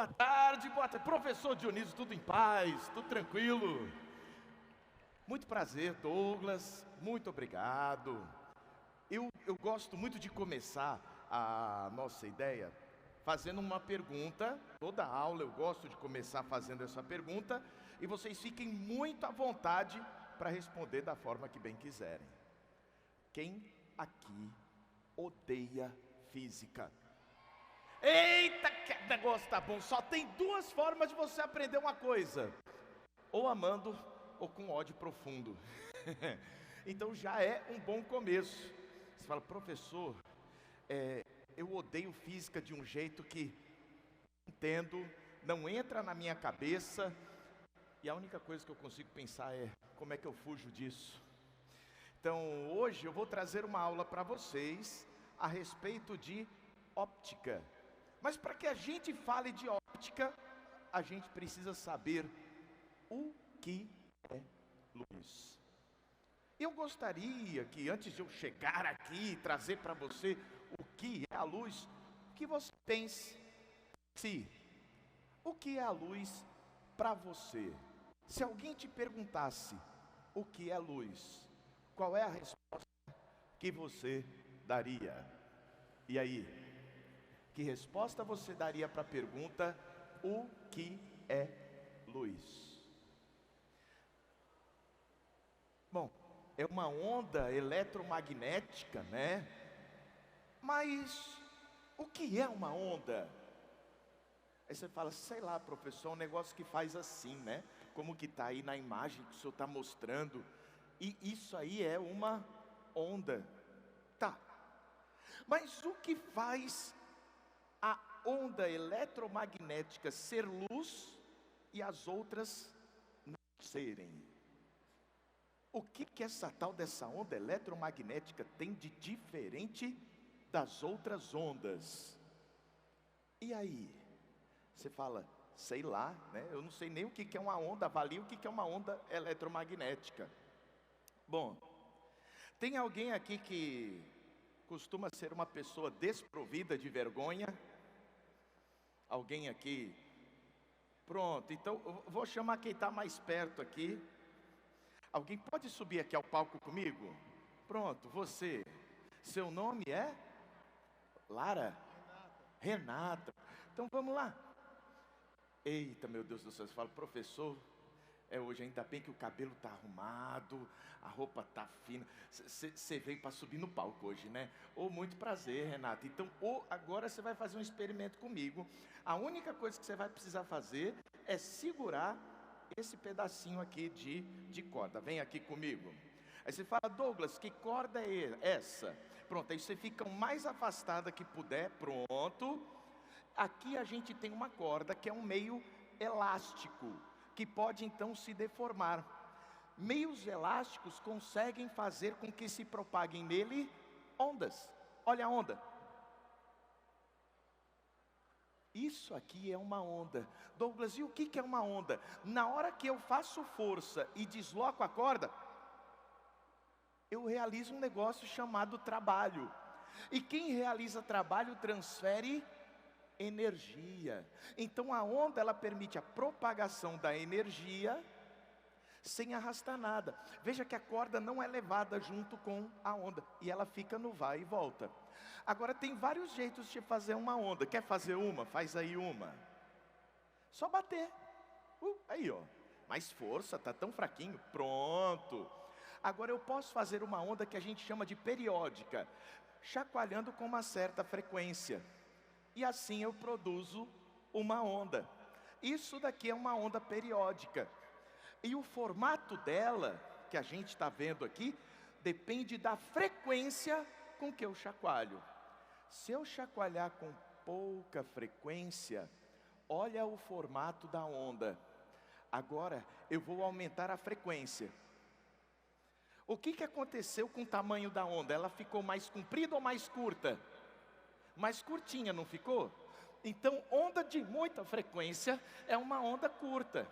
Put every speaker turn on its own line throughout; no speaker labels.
Boa tarde. Professor Dionísio, tudo em paz, tudo tranquilo? Muito prazer, Douglas, muito obrigado. Eu gosto muito de começar a nossa ideia fazendo uma pergunta. Toda aula eu gosto de começar fazendo essa pergunta e vocês fiquem muito à vontade para responder da forma que bem quiserem. Quem aqui odeia física? Eita, que negócio tá bom. Só tem duas formas de você aprender uma coisa: ou amando ou com ódio profundo. Então já é um bom começo. Você fala, professor, eu odeio física de um jeito que não entendo, não entra na minha cabeça, e a única coisa que eu consigo pensar é como é que eu fujo disso. Então hoje eu vou trazer uma aula para vocês a respeito de óptica. Mas para que a gente fale de óptica, a gente precisa saber o que é luz. Eu gostaria que antes de eu chegar aqui e trazer para você o que é a luz, que você pense o que é a luz para você. Se alguém te perguntasse o que é luz, qual é a resposta que você daria? E aí? Que resposta você daria para a pergunta, o que é luz? Bom, é uma onda eletromagnética, né? Mas o que é uma onda? Aí você fala, sei lá, professor, um negócio que faz assim, né? Como que está aí na imagem que o senhor está mostrando. E isso aí é uma onda. Tá. Mas o que faz a onda eletromagnética ser luz e as outras não serem? O que essa tal dessa onda eletromagnética tem de diferente das outras ondas? E aí? Você fala, sei lá, né? Eu não sei nem o que é uma onda, avalie o que é uma onda eletromagnética. Bom, tem alguém aqui que costuma ser uma pessoa desprovida de vergonha? Alguém aqui? Pronto, então eu vou chamar quem está mais perto aqui. Alguém pode subir aqui ao palco comigo? Pronto, você. Seu nome é? Lara? Renata. Então vamos lá. Eita, meu Deus do céu, você fala, professor, hoje ainda bem que o cabelo está arrumado, a roupa está fina. Você veio para subir no palco hoje, né? Muito prazer, Renata. Então, agora você vai fazer um experimento comigo. A única coisa que você vai precisar fazer é segurar esse pedacinho aqui de corda. Vem aqui comigo. Aí você fala, Douglas, que corda é essa? Pronto, aí você fica o mais afastada que puder. Pronto. Aqui a gente tem uma corda que é um meio elástico, que pode então se deformar. Meios elásticos conseguem fazer com que se propaguem nele ondas. Olha a onda. Isso aqui é uma onda. Douglas, e o que é uma onda? Na hora que eu faço força e desloco a corda, eu realizo um negócio chamado trabalho. E quem realiza trabalho transfere energia. Então a onda, ela permite a propagação da energia sem arrastar nada. Veja que a corda não é levada junto com a onda, e ela fica no vai e volta. Agora tem vários jeitos de fazer uma onda. Quer fazer uma? Faz aí uma. Só bater. Aí ó, mais força, tá tão fraquinho. Pronto. Agora eu posso fazer uma onda que a gente chama de periódica, chacoalhando com uma certa frequência. E assim eu produzo uma onda. Isso daqui é uma onda periódica. E o formato dela, que a gente está vendo aqui, depende da frequência com que eu chacoalho. Se eu chacoalhar com pouca frequência, olha o formato da onda. Agora eu vou aumentar a frequência. O que aconteceu com o tamanho da onda? Ela ficou mais comprida ou mais curta? Mais curtinha, não ficou? Então, onda de muita frequência é uma onda curta.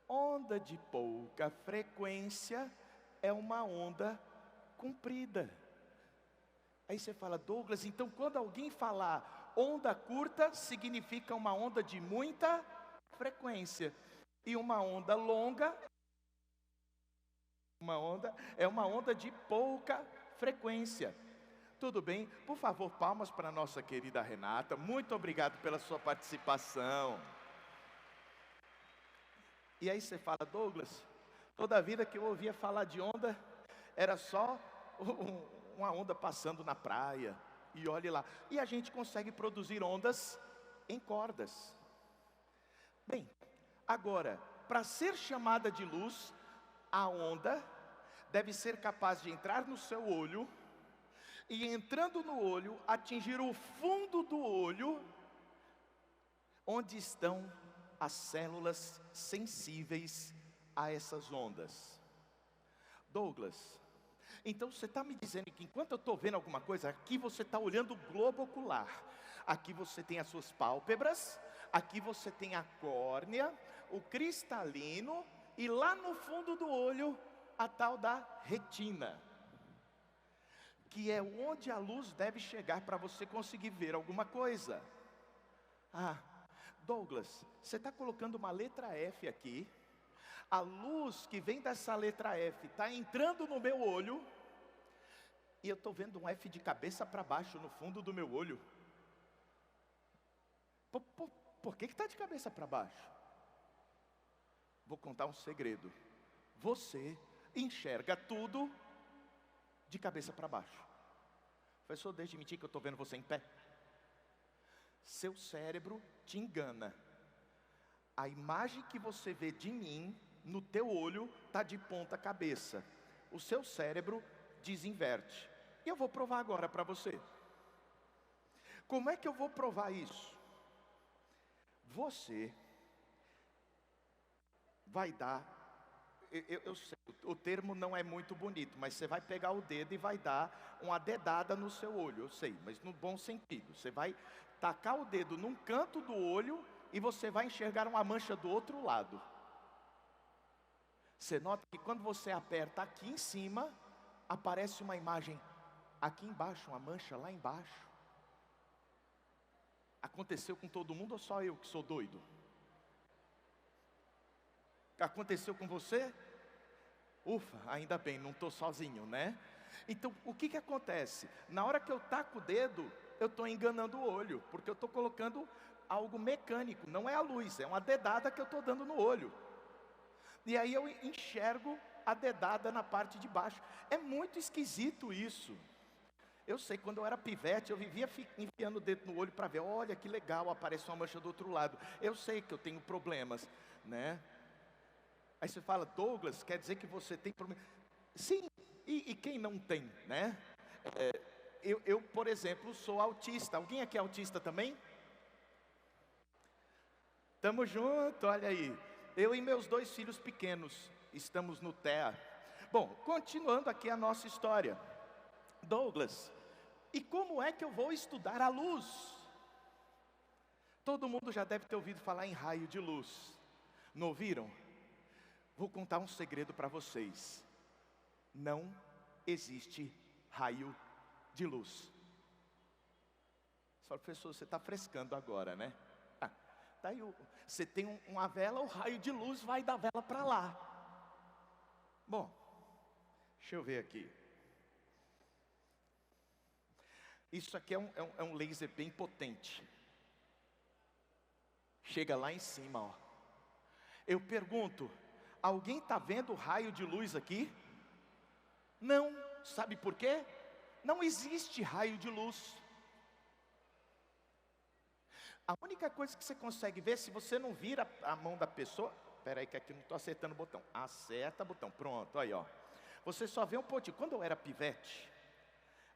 Onda de pouca frequência é uma onda comprida. Aí você fala, Douglas, então quando alguém falar Onda curta significa uma onda de muita frequência. E uma onda longa, é uma onda de pouca frequência. Tudo bem? Por favor, palmas para a nossa querida Renata. Muito obrigado pela sua participação. E aí você fala, Douglas, toda a vida que eu ouvia falar de onda, era só uma onda passando na praia. E olhe lá. E a gente consegue produzir ondas em cordas. Bem, agora, para ser chamada de luz, a onda deve ser capaz de entrar no seu olho e, entrando no olho, atingir o fundo do olho, onde estão as células sensíveis a essas ondas. Douglas, então você está me dizendo que enquanto eu estou vendo alguma coisa, aqui você está olhando o globo ocular, aqui você tem as suas pálpebras, aqui você tem a córnea, o cristalino, e lá no fundo do olho, a tal da retina, que é onde a luz deve chegar para você conseguir ver alguma coisa. Ah, Douglas, você está colocando uma letra F aqui, a luz que vem dessa letra F está entrando no meu olho, e eu estou vendo um F de cabeça para baixo no fundo do meu olho. Por que está de cabeça para baixo? Vou contar um segredo. Você enxerga tudo de cabeça para baixo. Professor, deixe de mentir que eu estou vendo você em pé. Seu cérebro te engana. A imagem que você vê de mim no teu olho está de ponta cabeça. O seu cérebro desinverte. E eu vou provar agora para você. Como é que eu vou provar isso? Você vai dar, eu sei, o termo não é muito bonito, mas você vai pegar o dedo e vai dar uma dedada no seu olho, eu sei, mas no bom sentido. Você vai tacar o dedo num canto do olho e você vai enxergar uma mancha do outro lado. Você nota que quando você aperta aqui em cima, aparece uma imagem aqui embaixo, uma mancha lá embaixo. Aconteceu com todo mundo ou só eu que sou doido? Aconteceu com você? Ufa, ainda bem, não estou sozinho, né? Então, o que acontece? Na hora que eu taco o dedo, eu estou enganando o olho, porque eu estou colocando algo mecânico, não é a luz, é uma dedada que eu estou dando no olho. E aí eu enxergo a dedada na parte de baixo. É muito esquisito isso. Eu sei, quando eu era pivete, eu vivia enfiando o dedo no olho para ver, olha que legal, aparece uma mancha do outro lado. Eu sei que eu tenho problemas, né? Aí você fala, Douglas, quer dizer que você tem problema? Sim, e quem não tem, né? Eu, por exemplo, sou autista. Alguém aqui é autista também? Tamo junto, olha aí. Eu e meus 2 filhos pequenos estamos no TEA. Bom, continuando aqui a nossa história. Douglas, e como é que eu vou estudar a luz? Todo mundo já deve ter ouvido falar em raio de luz. Não ouviram? Vou contar um segredo para vocês. Não existe raio de luz. Só, professor, você está frescando agora, né? Daí você tem uma vela, o raio de luz vai da vela para lá. Bom, deixa eu ver aqui. Isso aqui é um laser bem potente. Chega lá em cima, ó. Eu pergunto, alguém está vendo o raio de luz aqui? Não, sabe por quê? Não existe raio de luz. A única coisa que você consegue ver, se você não vira a mão da pessoa, espera aí que aqui eu não estou acertando o botão. Acerta o botão, pronto, aí ó. Você só vê um pontinho. Quando eu era pivete,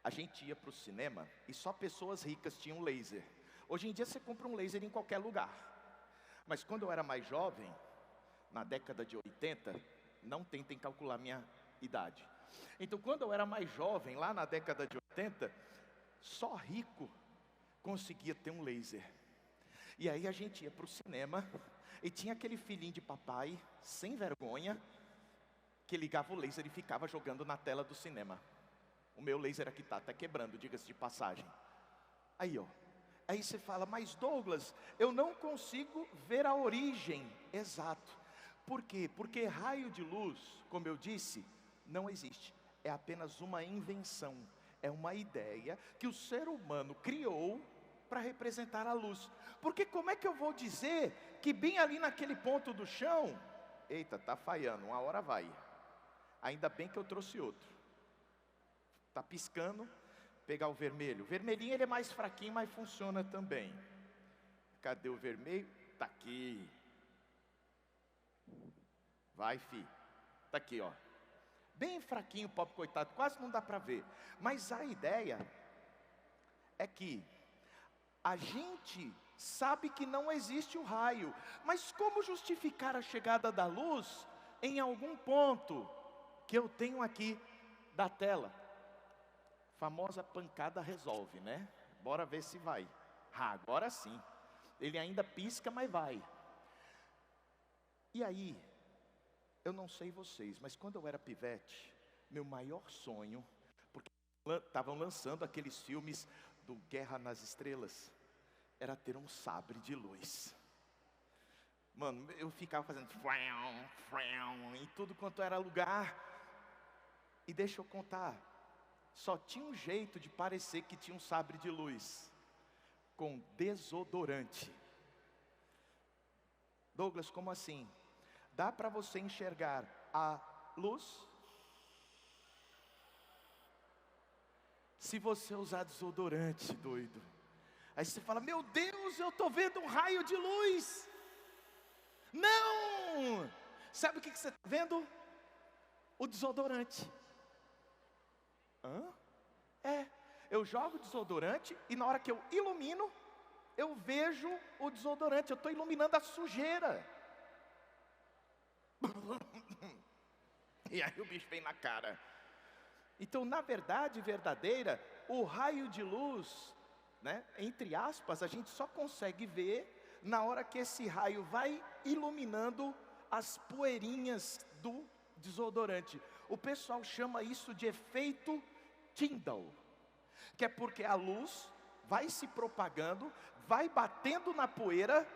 a gente ia para o cinema e só pessoas ricas tinham laser. Hoje em dia você compra um laser em qualquer lugar. Mas quando eu era mais jovem, na década de 80, não tentem calcular minha idade. Então quando eu era mais jovem, lá na década de 80, só rico conseguia ter um laser. E aí a gente ia para o cinema e tinha aquele filhinho de papai, sem vergonha, que ligava o laser e ficava jogando na tela do cinema. O meu laser aqui está até quebrando, diga-se de passagem. Aí ó, Aí você fala, mas Douglas, eu não consigo ver a origem. Exato. Por quê? Porque raio de luz, como eu disse, não existe. É apenas uma invenção. É uma ideia que o ser humano criou para representar a luz. Porque como é que eu vou dizer que bem ali naquele ponto do chão, eita, tá falhando, uma hora vai. Ainda bem que eu trouxe outro. Tá piscando, pegar o vermelho. O vermelhinho ele é mais fraquinho, mas funciona também. Cadê o vermelho? Tá aqui. Vai, fi. Tá aqui, ó. Bem fraquinho, pobre coitado, quase não dá para ver. Mas a ideia é que a gente sabe que não existe o raio, mas como justificar a chegada da luz em algum ponto que eu tenho aqui da tela? Famosa pancada resolve, né? Bora ver se vai. Agora sim. Ele ainda pisca, mas vai. E aí, eu não sei vocês, mas quando eu era pivete, meu maior sonho, porque estavam lançando aqueles filmes do Guerra nas Estrelas, era ter um sabre de luz. Mano, eu ficava fazendo em tudo quanto era lugar. E deixa eu contar, só tinha um jeito de parecer que tinha um sabre de luz: com desodorante. Douglas, como assim? Dá para você enxergar a luz se você usar desodorante, doido. Aí você fala, meu Deus, eu estou vendo um raio de luz. Não! Sabe o que você está vendo? O desodorante. Hã? Eu jogo desodorante e na hora que eu ilumino, eu vejo o desodorante. Eu estou iluminando a sujeira. E aí o bicho vem na cara. Então, na verdade verdadeira, o raio de luz, né, entre aspas, a gente só consegue ver na hora que esse raio vai iluminando as poeirinhas do desodorante. O pessoal chama isso de efeito Tyndall, que é porque a luz vai se propagando, vai batendo na poeira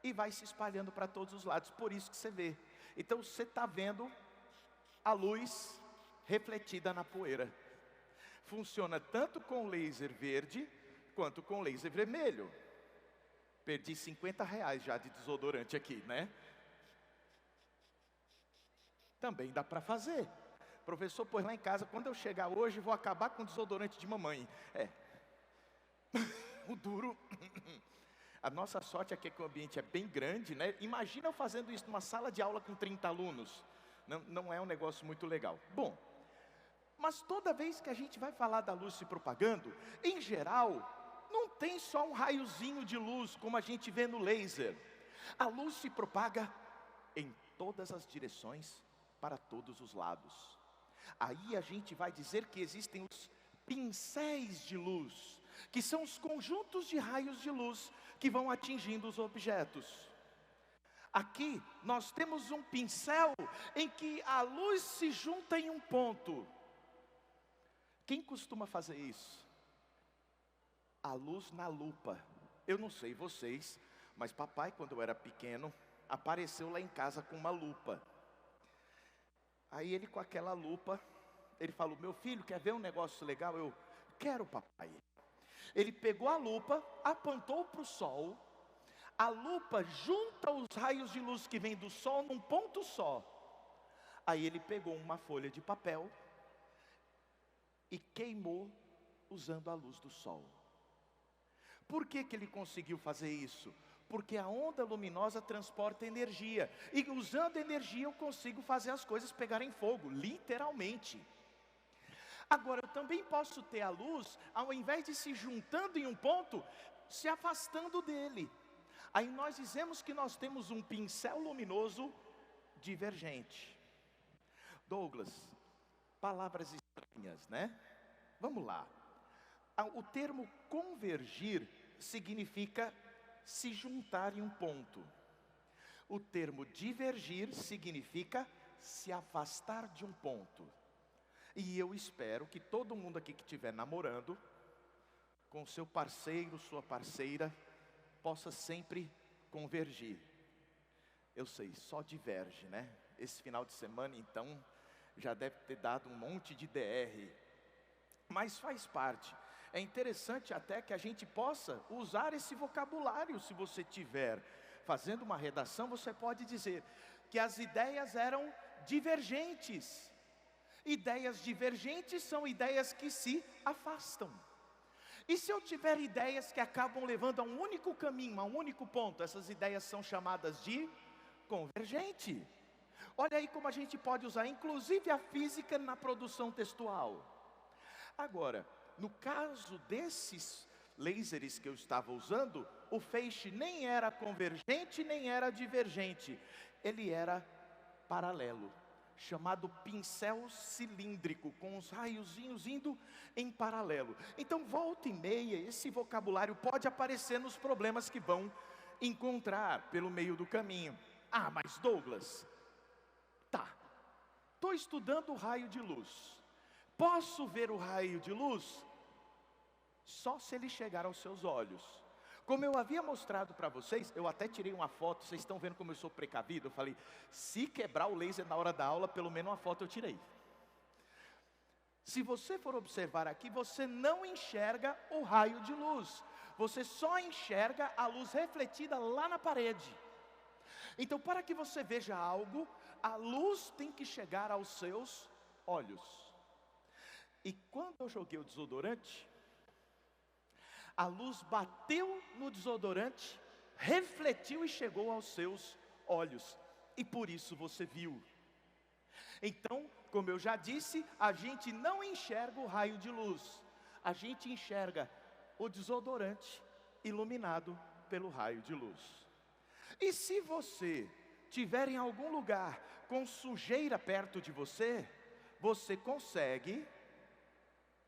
e vai se espalhando para todos os lados. Por isso que você vê. Então você está vendo a luz refletida na poeira. Funciona tanto com laser verde quanto com laser vermelho. Perdi R$50 já de desodorante aqui, né? Também dá para fazer. Professor, pois lá em casa, quando eu chegar hoje, vou acabar com o desodorante de mamãe. O duro. A nossa sorte é que o ambiente é bem grande, né? Imagina eu fazendo isso numa sala de aula com 30 alunos. Não é um negócio muito legal. Bom, mas toda vez que a gente vai falar da luz se propagando, em geral, não tem só um raiozinho de luz, como a gente vê no laser. A luz se propaga em todas as direções, para todos os lados. Aí a gente vai dizer que existem os pincéis de luz, que são os conjuntos de raios de luz que vão atingindo os objetos. Aqui nós temos um pincel em que a luz se junta em um ponto. Quem costuma fazer isso? A luz na lupa. Eu não sei vocês, mas papai, quando eu era pequeno, apareceu lá em casa com uma lupa. Aí ele, com aquela lupa, ele falou, meu filho, quer ver um negócio legal? Eu, quero, papai. Ele pegou a lupa, apontou para o sol. A lupa junta os raios de luz que vêm do sol num ponto só. Aí ele pegou uma folha de papel e queimou usando a luz do sol. Por que ele conseguiu fazer isso? Porque a onda luminosa transporta energia. E usando energia eu consigo fazer as coisas pegarem fogo, literalmente. Agora, eu também posso ter a luz, ao invés de se juntando em um ponto, se afastando dele. Aí nós dizemos que nós temos um pincel luminoso divergente. Douglas, palavras estranhas, né? Vamos lá. O termo convergir significa se juntar em um ponto. O termo divergir significa se afastar de um ponto. E eu espero que todo mundo aqui que estiver namorando com o seu parceiro, sua parceira, possa sempre convergir. Eu sei, só diverge, né? Esse final de semana, então, já deve ter dado um monte de DR. Mas faz parte. É interessante até que a gente possa usar esse vocabulário. Se você tiver fazendo uma redação, você pode dizer que as ideias eram divergentes. Ideias divergentes são ideias que se afastam. E se eu tiver ideias que acabam levando a um único caminho, a um único ponto, essas ideias são chamadas de convergente. Olha aí como a gente pode usar, inclusive a física na produção textual. Agora, no caso desses lasers que eu estava usando, o feixe nem era convergente, nem era divergente. Ele era paralelo, chamado pincel cilíndrico, com os raiozinhos indo em paralelo. Então, volta e meia, esse vocabulário pode aparecer nos problemas que vão encontrar pelo meio do caminho. Ah, mas Douglas, tá, estou estudando o raio de luz. Posso ver o raio de luz? Só se ele chegar aos seus olhos. Como eu havia mostrado para vocês, eu até tirei uma foto, vocês estão vendo como eu sou precavido? Eu falei, se quebrar o laser na hora da aula, pelo menos uma foto eu tirei. Se você for observar aqui, você não enxerga o raio de luz. Você só enxerga a luz refletida lá na parede. Então, para que você veja algo, a luz tem que chegar aos seus olhos. E quando eu joguei o desodorante, a luz bateu no desodorante, refletiu e chegou aos seus olhos. E por isso você viu. Então, como eu já disse, a gente não enxerga o raio de luz. A gente enxerga o desodorante iluminado pelo raio de luz. E se você tiver em algum lugar com sujeira perto de você, você consegue,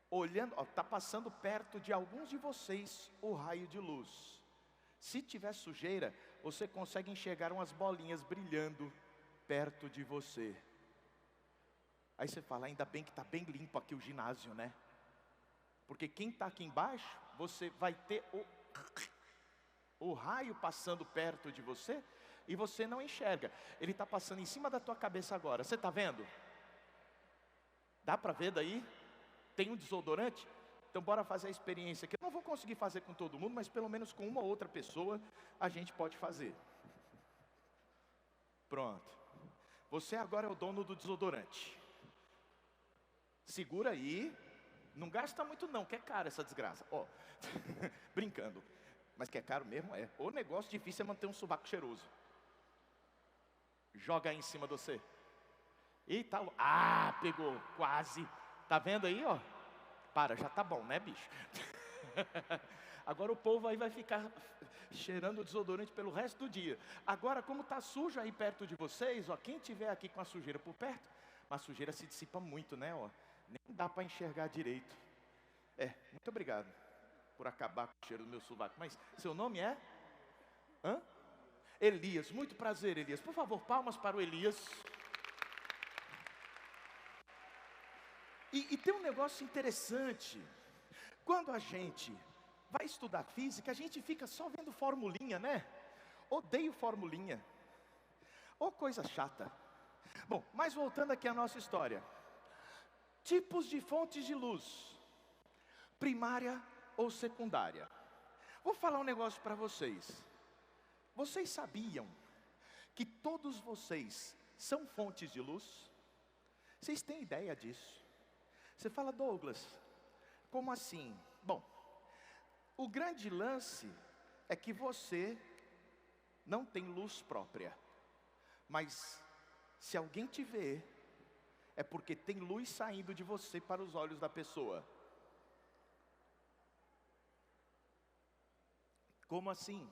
olhando, está passando perto de alguns de vocês o raio de luz. Se tiver sujeira, você consegue enxergar umas bolinhas brilhando perto de você. Aí você fala, ainda bem que está bem limpo aqui o ginásio, né? Porque quem está aqui embaixo, você vai ter o raio passando perto de você e você não enxerga. Ele está passando em cima da tua cabeça agora. Você está vendo? Dá para ver daí? Tem um desodorante? Então bora fazer a experiência, que eu não vou conseguir fazer com todo mundo, mas pelo menos com uma ou outra pessoa a gente pode fazer. Pronto. Você agora é o dono do desodorante. Segura aí. Não gasta muito não, que é caro essa desgraça. Ó, brincando. Mas que é caro mesmo é. O negócio difícil é manter um sovaco cheiroso. Joga aí em cima de você. Eita, pegou, quase. Tá vendo aí, ó? Para, já tá bom, né, bicho? Agora o povo aí vai ficar cheirando o desodorante pelo resto do dia. Agora, como tá sujo aí perto de vocês, ó, quem tiver aqui com a sujeira por perto, a sujeira se dissipa muito, né, ó? Nem dá para enxergar direito. Muito obrigado por acabar com o cheiro do meu sovaco. Mas seu nome é? Elias, muito prazer, Elias. Por favor, palmas para o Elias. E tem um negócio interessante. Quando a gente vai estudar física, a gente fica só vendo formulinha, né? Odeio formulinha. Ô, coisa chata. Bom, mas voltando aqui à nossa história. Tipos de fontes de luz. Primária ou secundária. Vou falar um negócio para vocês. Vocês sabiam que todos vocês são fontes de luz? Vocês têm ideia disso? Você fala, Douglas, como assim? Bom, o grande lance é que você não tem luz própria. Mas se alguém te vê, é porque tem luz saindo de você para os olhos da pessoa. Como assim?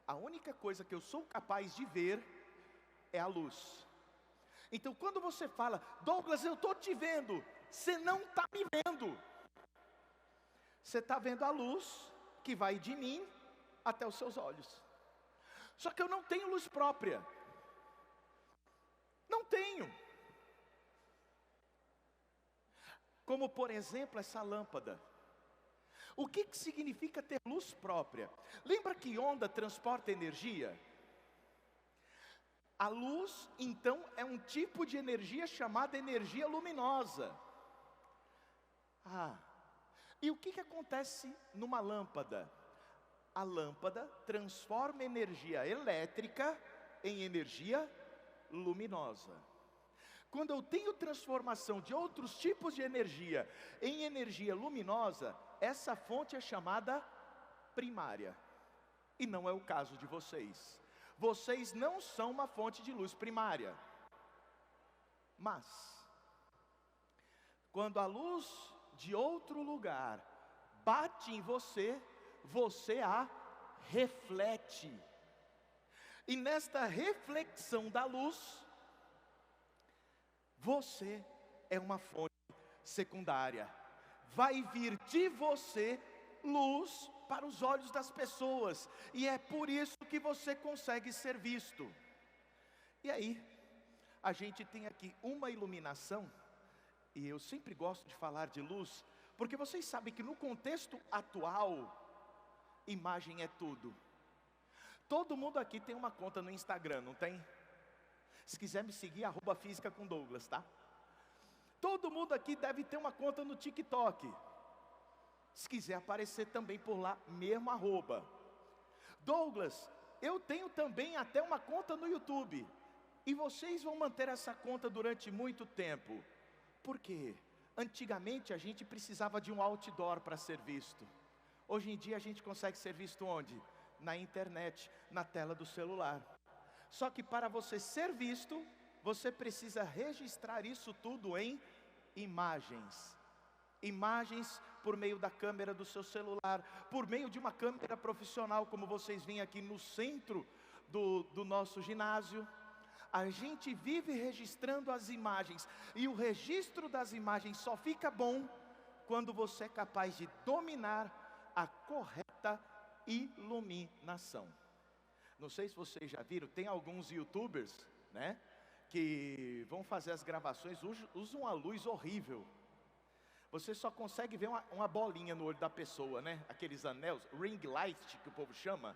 A única coisa que eu sou capaz de ver é a luz. Então quando você fala, Douglas, eu estou te vendo, você não está me vendo. Você está vendo a luz que vai de mim até os seus olhos. Só que eu não tenho luz própria. Não tenho. Como por exemplo essa lâmpada. O que significa ter luz própria? Lembra que onda transporta energia? A luz, então, é um tipo de energia chamada energia luminosa. E o que acontece numa lâmpada? A lâmpada transforma energia elétrica em energia luminosa. Quando eu tenho transformação de outros tipos de energia em energia luminosa, essa fonte é chamada primária. E não é o caso de vocês. Vocês não são uma fonte de luz primária. Mas, quando a luz de outro lugar bate em você, você a reflete. E nesta reflexão da luz, você é uma fonte secundária. Vai vir de você luz para os olhos das pessoas. E é por isso que você consegue ser visto. E aí, a gente tem aqui uma iluminação. E eu sempre gosto de falar de luz, porque vocês sabem que no contexto atual, imagem é tudo. Todo mundo aqui tem uma conta no Instagram, não tem? Se quiser me seguir, @física_com_Douglas, tá? Todo mundo aqui deve ter uma conta no TikTok. Se quiser aparecer também por lá, mesmo @. Douglas, eu tenho também até uma conta no YouTube. E vocês vão manter essa conta durante muito tempo. Por quê? Antigamente a gente precisava de um outdoor para ser visto. Hoje em dia a gente consegue ser visto onde? Na internet, na tela do celular. Só que para você ser visto, você precisa registrar isso tudo em imagens. Imagens por meio da câmera do seu celular, por meio de uma câmera profissional, como vocês veem aqui no centro do nosso ginásio. A gente vive registrando as imagens, e o registro das imagens só fica bom quando você é capaz de dominar a correta iluminação. Não sei se vocês já viram, tem alguns YouTubers, né, que vão fazer as gravações, usam uma luz horrível. Você só consegue ver uma bolinha no olho da pessoa, né? Aqueles anéis, ring light que o povo chama.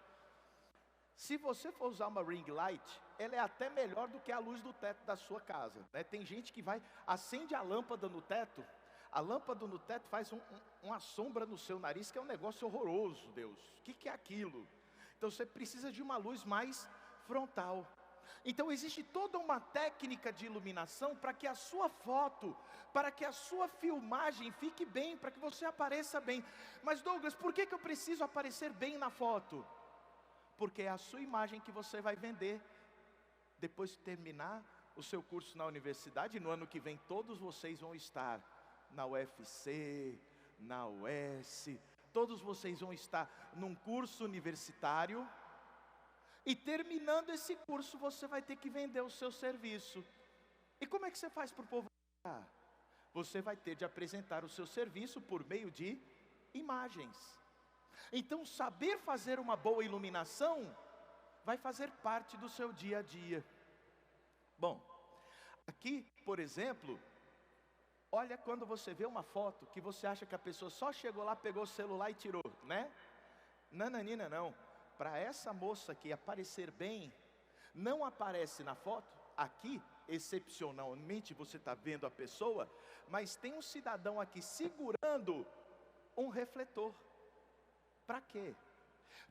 Se você for usar uma ring light, ela é até melhor do que a luz do teto da sua casa, né? Tem gente que acende a lâmpada no teto. A lâmpada no teto faz uma sombra no seu nariz, que é um negócio horroroso, Deus. O que é aquilo? Então você precisa de uma luz mais frontal. Então existe toda uma técnica de iluminação para que a sua foto, para que a sua filmagem fique bem, para que você apareça bem. Mas Douglas, por que eu preciso aparecer bem na foto? Porque é a sua imagem que você vai vender depois de terminar o seu curso na universidade. No ano que vem todos vocês vão estar na UFC, na UES, todos vocês vão estar num curso universitário. E terminando esse curso, você vai ter que vender o seu serviço. E como é que você faz para o povo? Você vai ter de apresentar o seu serviço por meio de imagens. Então, saber fazer uma boa iluminação vai fazer parte do seu dia a dia. Bom, aqui, por exemplo, olha quando você vê uma foto que você acha que a pessoa só chegou lá, pegou o celular e tirou, né? Nananina, não. Para essa moça aqui aparecer bem, não aparece na foto. Aqui, excepcionalmente, você está vendo a pessoa, mas tem um cidadão aqui segurando um refletor. Para quê?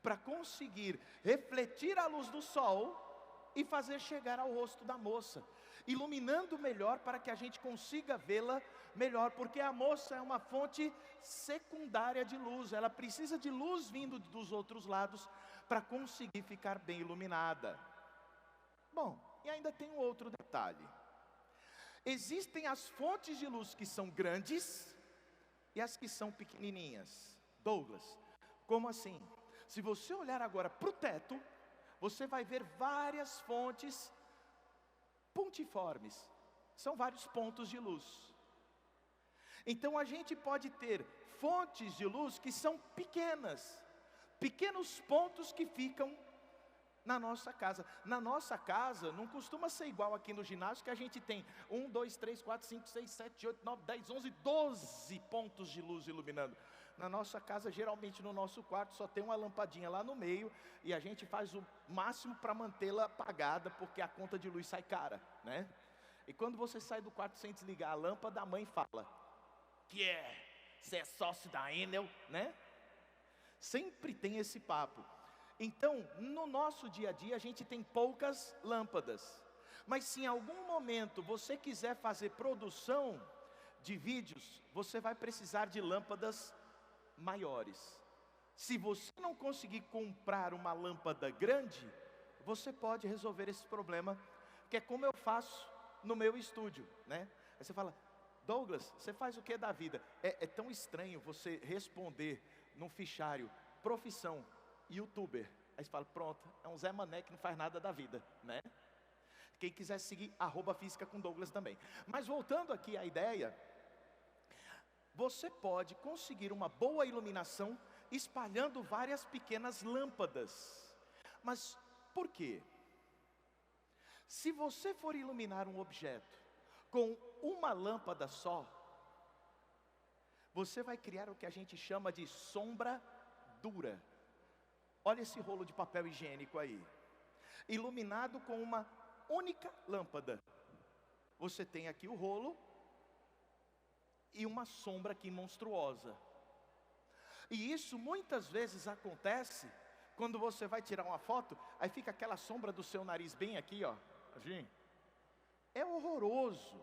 Para conseguir refletir a luz do sol e fazer chegar ao rosto da moça, iluminando melhor para que a gente consiga vê-la melhor, porque a moça é uma fonte secundária de luz, ela precisa de luz vindo dos outros lados para conseguir ficar bem iluminada. Bom, e ainda tem um outro detalhe. Existem as fontes de luz que são grandes e as que são pequenininhas. Douglas, como assim? Se você olhar agora para o teto, você vai ver várias fontes pontiformes. São vários pontos de luz. Então a gente pode ter fontes de luz que são pequenas, pequenos pontos que ficam na nossa casa. Na nossa casa não costuma ser igual aqui no ginásio, que a gente tem 1, 2, 3, 4, 5, 6, 7, 8, 9, 10, 11, 12 pontos de luz iluminando. Na nossa casa, geralmente no nosso quarto, só tem uma lampadinha lá no meio, e a gente faz o máximo para mantê-la apagada, porque a conta de luz sai cara, né? E quando você sai do quarto sem desligar a lâmpada, a mãe fala: que é? Você é sócio da Enel, né? Sempre tem esse papo. Então, no nosso dia a dia, a gente tem poucas lâmpadas. Mas se em algum momento você quiser fazer produção de vídeos, você vai precisar de lâmpadas maiores. Se você não conseguir comprar uma lâmpada grande, você pode resolver esse problema, que é como eu faço no meu estúdio, né? Aí você fala: Douglas, você faz o que da vida? É tão estranho você responder num fichário: profissão, youtuber. Aí você fala: pronto, é um Zé Mané que não faz nada da vida, né? Quem quiser seguir, @física com Douglas também. Mas voltando aqui à ideia, você pode conseguir uma boa iluminação espalhando várias pequenas lâmpadas. Mas por quê? Se você for iluminar um objeto com uma lâmpada só, você vai criar o que a gente chama de sombra dura. Olha esse rolo de papel higiênico aí, iluminado com uma única lâmpada. Você tem aqui o rolo e uma sombra aqui monstruosa. E isso muitas vezes acontece quando você vai tirar uma foto, aí fica aquela sombra do seu nariz bem aqui, ó. Assim. É horroroso.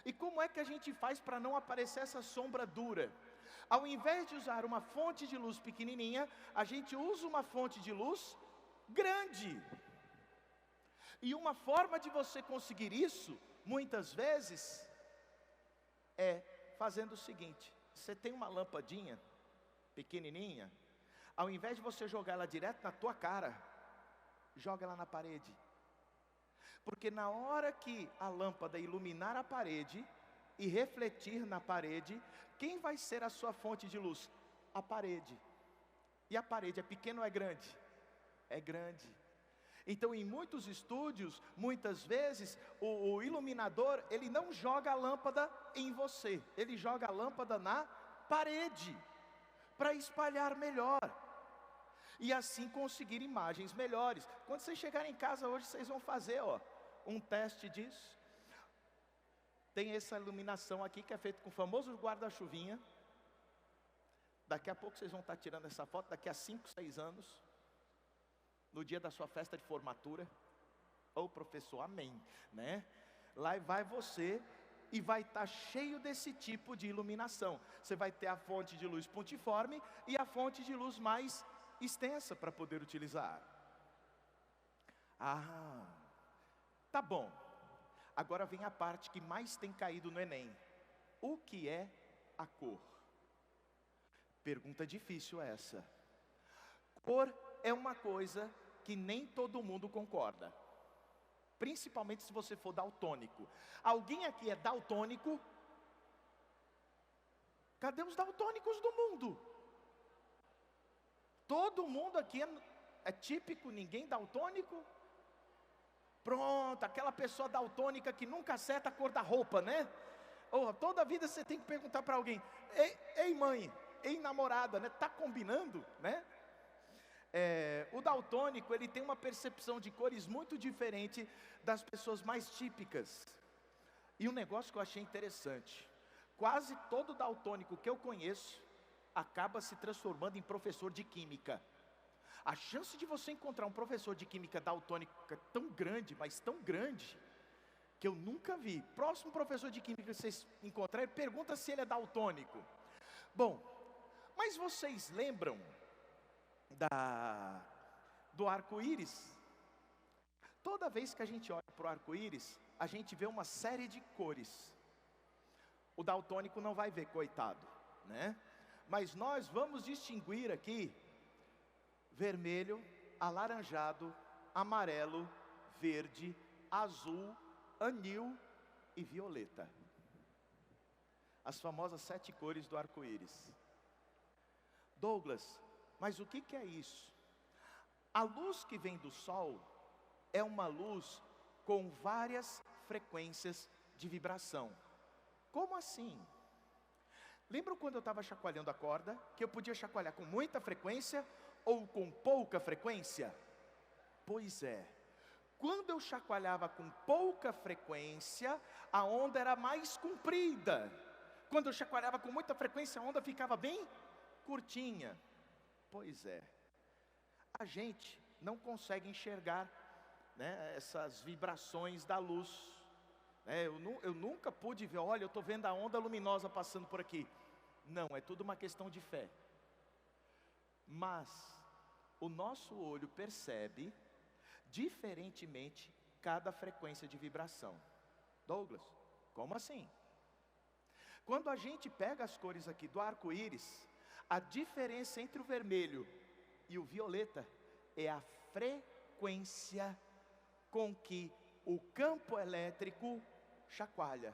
E como é que a gente faz para não aparecer essa sombra dura? Ao invés de usar uma fonte de luz pequenininha, a gente usa uma fonte de luz grande. E uma forma de você conseguir isso, muitas vezes, é fazendo o seguinte: você tem uma lampadinha pequenininha, ao invés de você jogar ela direto na tua cara, joga ela na parede. Porque na hora que a lâmpada iluminar a parede e refletir na parede, quem vai ser a sua fonte de luz? A parede. E a parede é pequena ou é grande? É grande. Então, em muitos estúdios, muitas vezes, o iluminador, ele não joga a lâmpada em você, ele joga a lâmpada na parede, para espalhar melhor, e assim conseguir imagens melhores. Quando vocês chegarem em casa hoje, vocês vão fazer um teste disso. Tem essa iluminação aqui, que é feito com o famoso guarda-chuvinha. Daqui a pouco vocês vão estar tirando essa foto, daqui a 5, 6 anos, no dia da sua festa de formatura. Ô professor, amém, né? Lá vai você, e vai estar cheio desse tipo de iluminação. Você vai ter a fonte de luz pontiforme e a fonte de luz mais extensa para poder utilizar. Ah, tá bom. Agora vem a parte que mais tem caído no Enem. O que é a cor? Pergunta difícil essa. Cor é uma coisa que nem todo mundo concorda. Principalmente se você for daltônico. Alguém aqui é daltônico? Cadê os daltônicos do mundo? Todo mundo aqui é típico, ninguém daltônico? Pronto, aquela pessoa daltônica que nunca acerta a cor da roupa, né? Toda vida você tem que perguntar para alguém: ei mãe, ei namorada, né? Tá combinando, né? O daltônico, ele tem uma percepção de cores muito diferente das pessoas mais típicas. E um negócio que eu achei interessante: quase todo daltônico que eu conheço acaba se transformando em professor de química. A chance de você encontrar um professor de química daltônico é tão grande, mas tão grande, que eu nunca vi. Próximo professor de química que vocês encontrarem, pergunta se ele é daltônico. Bom, mas vocês lembram do arco-íris? Toda vez que a gente olha para o arco-íris, a gente vê uma série de cores. O daltônico não vai ver, coitado, né? Mas nós vamos distinguir aqui vermelho, alaranjado, amarelo, verde, azul, anil e violeta. As famosas 7 cores do arco-íris. Douglas, mas o que é isso? A luz que vem do sol é uma luz com várias frequências de vibração. Como assim? Lembram quando eu estava chacoalhando a corda, que eu podia chacoalhar com muita frequência ou com pouca frequência? Pois é, quando eu chacoalhava com pouca frequência, a onda era mais comprida. Quando eu chacoalhava com muita frequência, a onda ficava bem curtinha. Pois é, a gente não consegue enxergar, né, essas vibrações da luz. Eu nunca pude ver, olha, eu estou vendo a onda luminosa passando por aqui. Não, é tudo uma questão de fé. Mas o nosso olho percebe diferentemente cada frequência de vibração. Douglas, como assim? Quando a gente pega as cores aqui do arco-íris, a diferença entre o vermelho e o violeta é a frequência com que o campo elétrico chacoalha.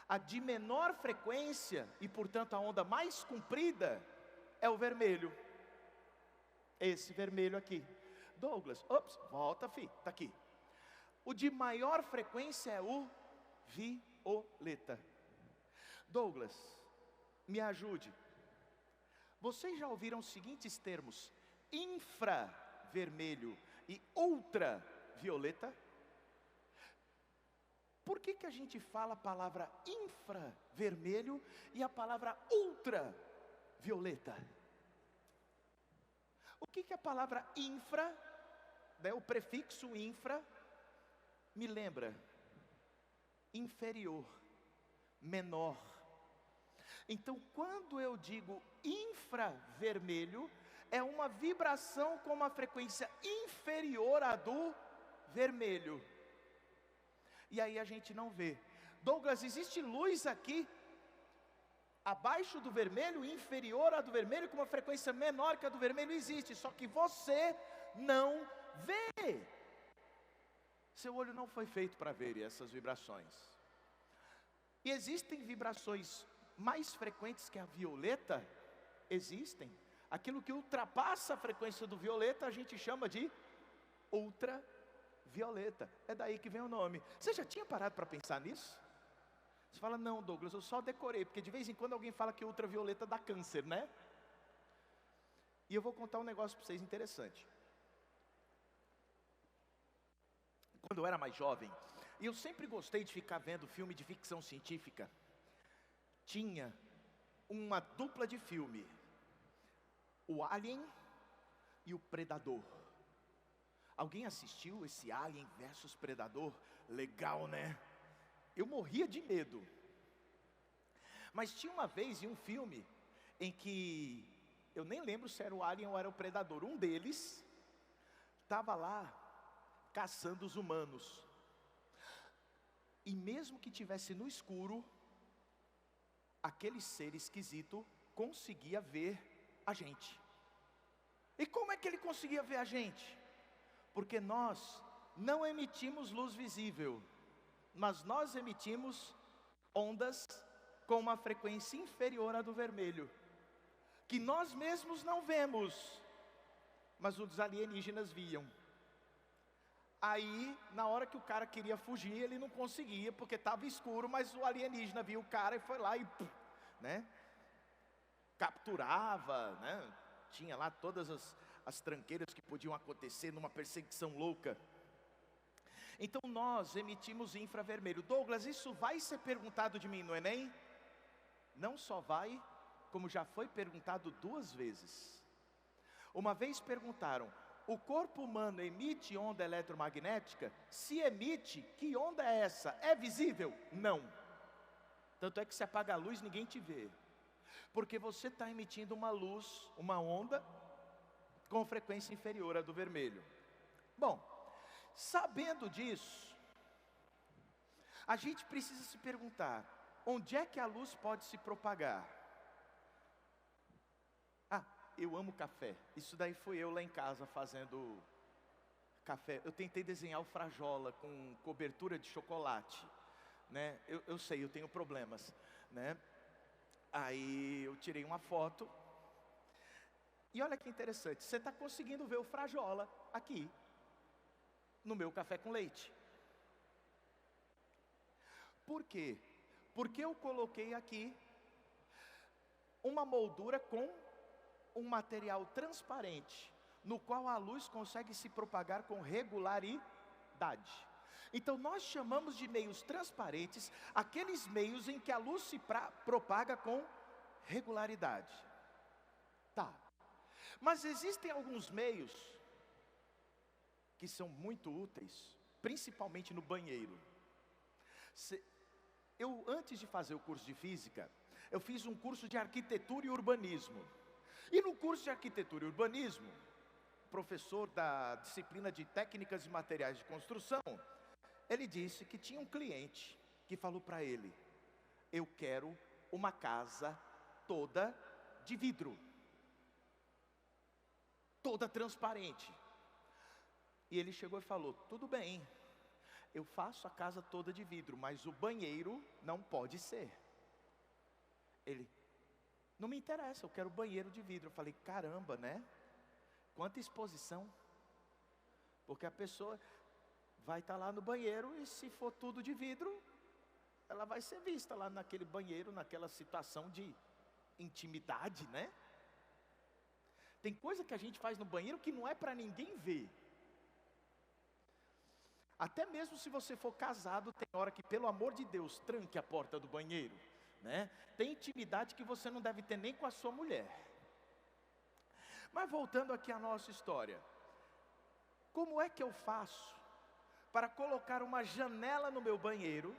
A de menor frequência, e portanto a onda mais comprida, é o vermelho. Esse vermelho aqui. Douglas, volta, tá aqui. O de maior frequência é o violeta. Douglas, me ajude. Vocês já ouviram os seguintes termos: infravermelho e ultravioleta? Por que a gente fala a palavra infravermelho e a palavra ultravioleta? O que a palavra infra, né, o prefixo infra, me lembra? Inferior, menor. Então, quando eu digo infravermelho, é uma vibração com uma frequência inferior à do vermelho. E aí a gente não vê. Douglas, existe luz aqui abaixo do vermelho, inferior à do vermelho, com uma frequência menor que a do vermelho? Existe, só que você não vê. Seu olho não foi feito para ver essas vibrações. E existem vibrações mais frequentes que a violeta? Existem. Aquilo que ultrapassa a frequência do violeta, a gente chama de ultravioleta. É daí que vem o nome. Você já tinha parado para pensar nisso? Você fala, não, Douglas, eu só decorei, porque de vez em quando alguém fala que ultravioleta dá câncer, né? E eu vou contar um negócio para vocês interessante. Quando eu era mais jovem, e eu sempre gostei de ficar vendo filme de ficção científica, tinha uma dupla de filme, o Alien e o Predador. Alguém assistiu esse Alien versus Predador? Legal, né? Eu morria de medo. Mas tinha uma vez em um filme em que, eu nem lembro se era o Alien ou era o Predador, um deles estava lá caçando os humanos. E mesmo que tivesse no escuro, aquele ser esquisito conseguia ver a gente. E como é que ele conseguia ver a gente? Porque nós não emitimos luz visível, mas nós emitimos ondas com uma frequência inferior à do vermelho, que nós mesmos não vemos, mas os alienígenas viam. Aí, na hora que o cara queria fugir, ele não conseguia, porque estava escuro, mas o alienígena viu o cara e foi lá e, né, capturava, né, tinha lá todas as tranqueiras que podiam acontecer numa perseguição louca. Então nós emitimos infravermelho. Douglas, isso vai ser perguntado de mim no Enem? Não só vai, como já foi perguntado 2 vezes. Uma vez perguntaram, o corpo humano emite onda eletromagnética? Se emite, que onda é essa? É visível? Não. Tanto é que se apaga a luz, ninguém te vê. Porque você está emitindo uma luz, uma onda, com frequência inferior à do vermelho. Bom, sabendo disso, a gente precisa se perguntar, onde é que a luz pode se propagar? Ah, eu amo café. Isso daí fui eu lá em casa fazendo café. Eu tentei desenhar o frajola com cobertura de chocolate, né? Eu sei, eu tenho problemas, né? Aí eu tirei uma foto. E olha que interessante, você está conseguindo ver o frajola aqui, no meu café com leite. Por quê? Porque eu coloquei aqui uma moldura com um material transparente, no qual a luz consegue se propagar com regularidade. Então nós chamamos de meios transparentes aqueles meios em que a luz se propaga com regularidade. Tá. Mas existem alguns meios que são muito úteis, principalmente no banheiro. Eu, antes de fazer o curso de física, eu fiz um curso de arquitetura e urbanismo. E no curso de arquitetura e urbanismo, o professor da disciplina de técnicas e materiais de construção, ele disse que tinha um cliente que falou para ele: eu quero uma casa toda de vidro, toda transparente. E ele chegou e falou: tudo bem, eu faço a casa toda de vidro, mas o banheiro não pode ser. Ele: não me interessa, eu quero banheiro de vidro. Eu falei: caramba, né? Quanta exposição. Porque a pessoa vai estar lá no banheiro e se for tudo de vidro, ela vai ser vista lá naquele banheiro, naquela situação de intimidade, né? Tem coisa que a gente faz no banheiro que não é para ninguém ver. Até mesmo se você for casado, tem hora que, pelo amor de Deus, tranque a porta do banheiro, né? Tem intimidade que você não deve ter nem com a sua mulher. Mas voltando aqui à nossa história, como é que eu faço para colocar uma janela no meu banheiro,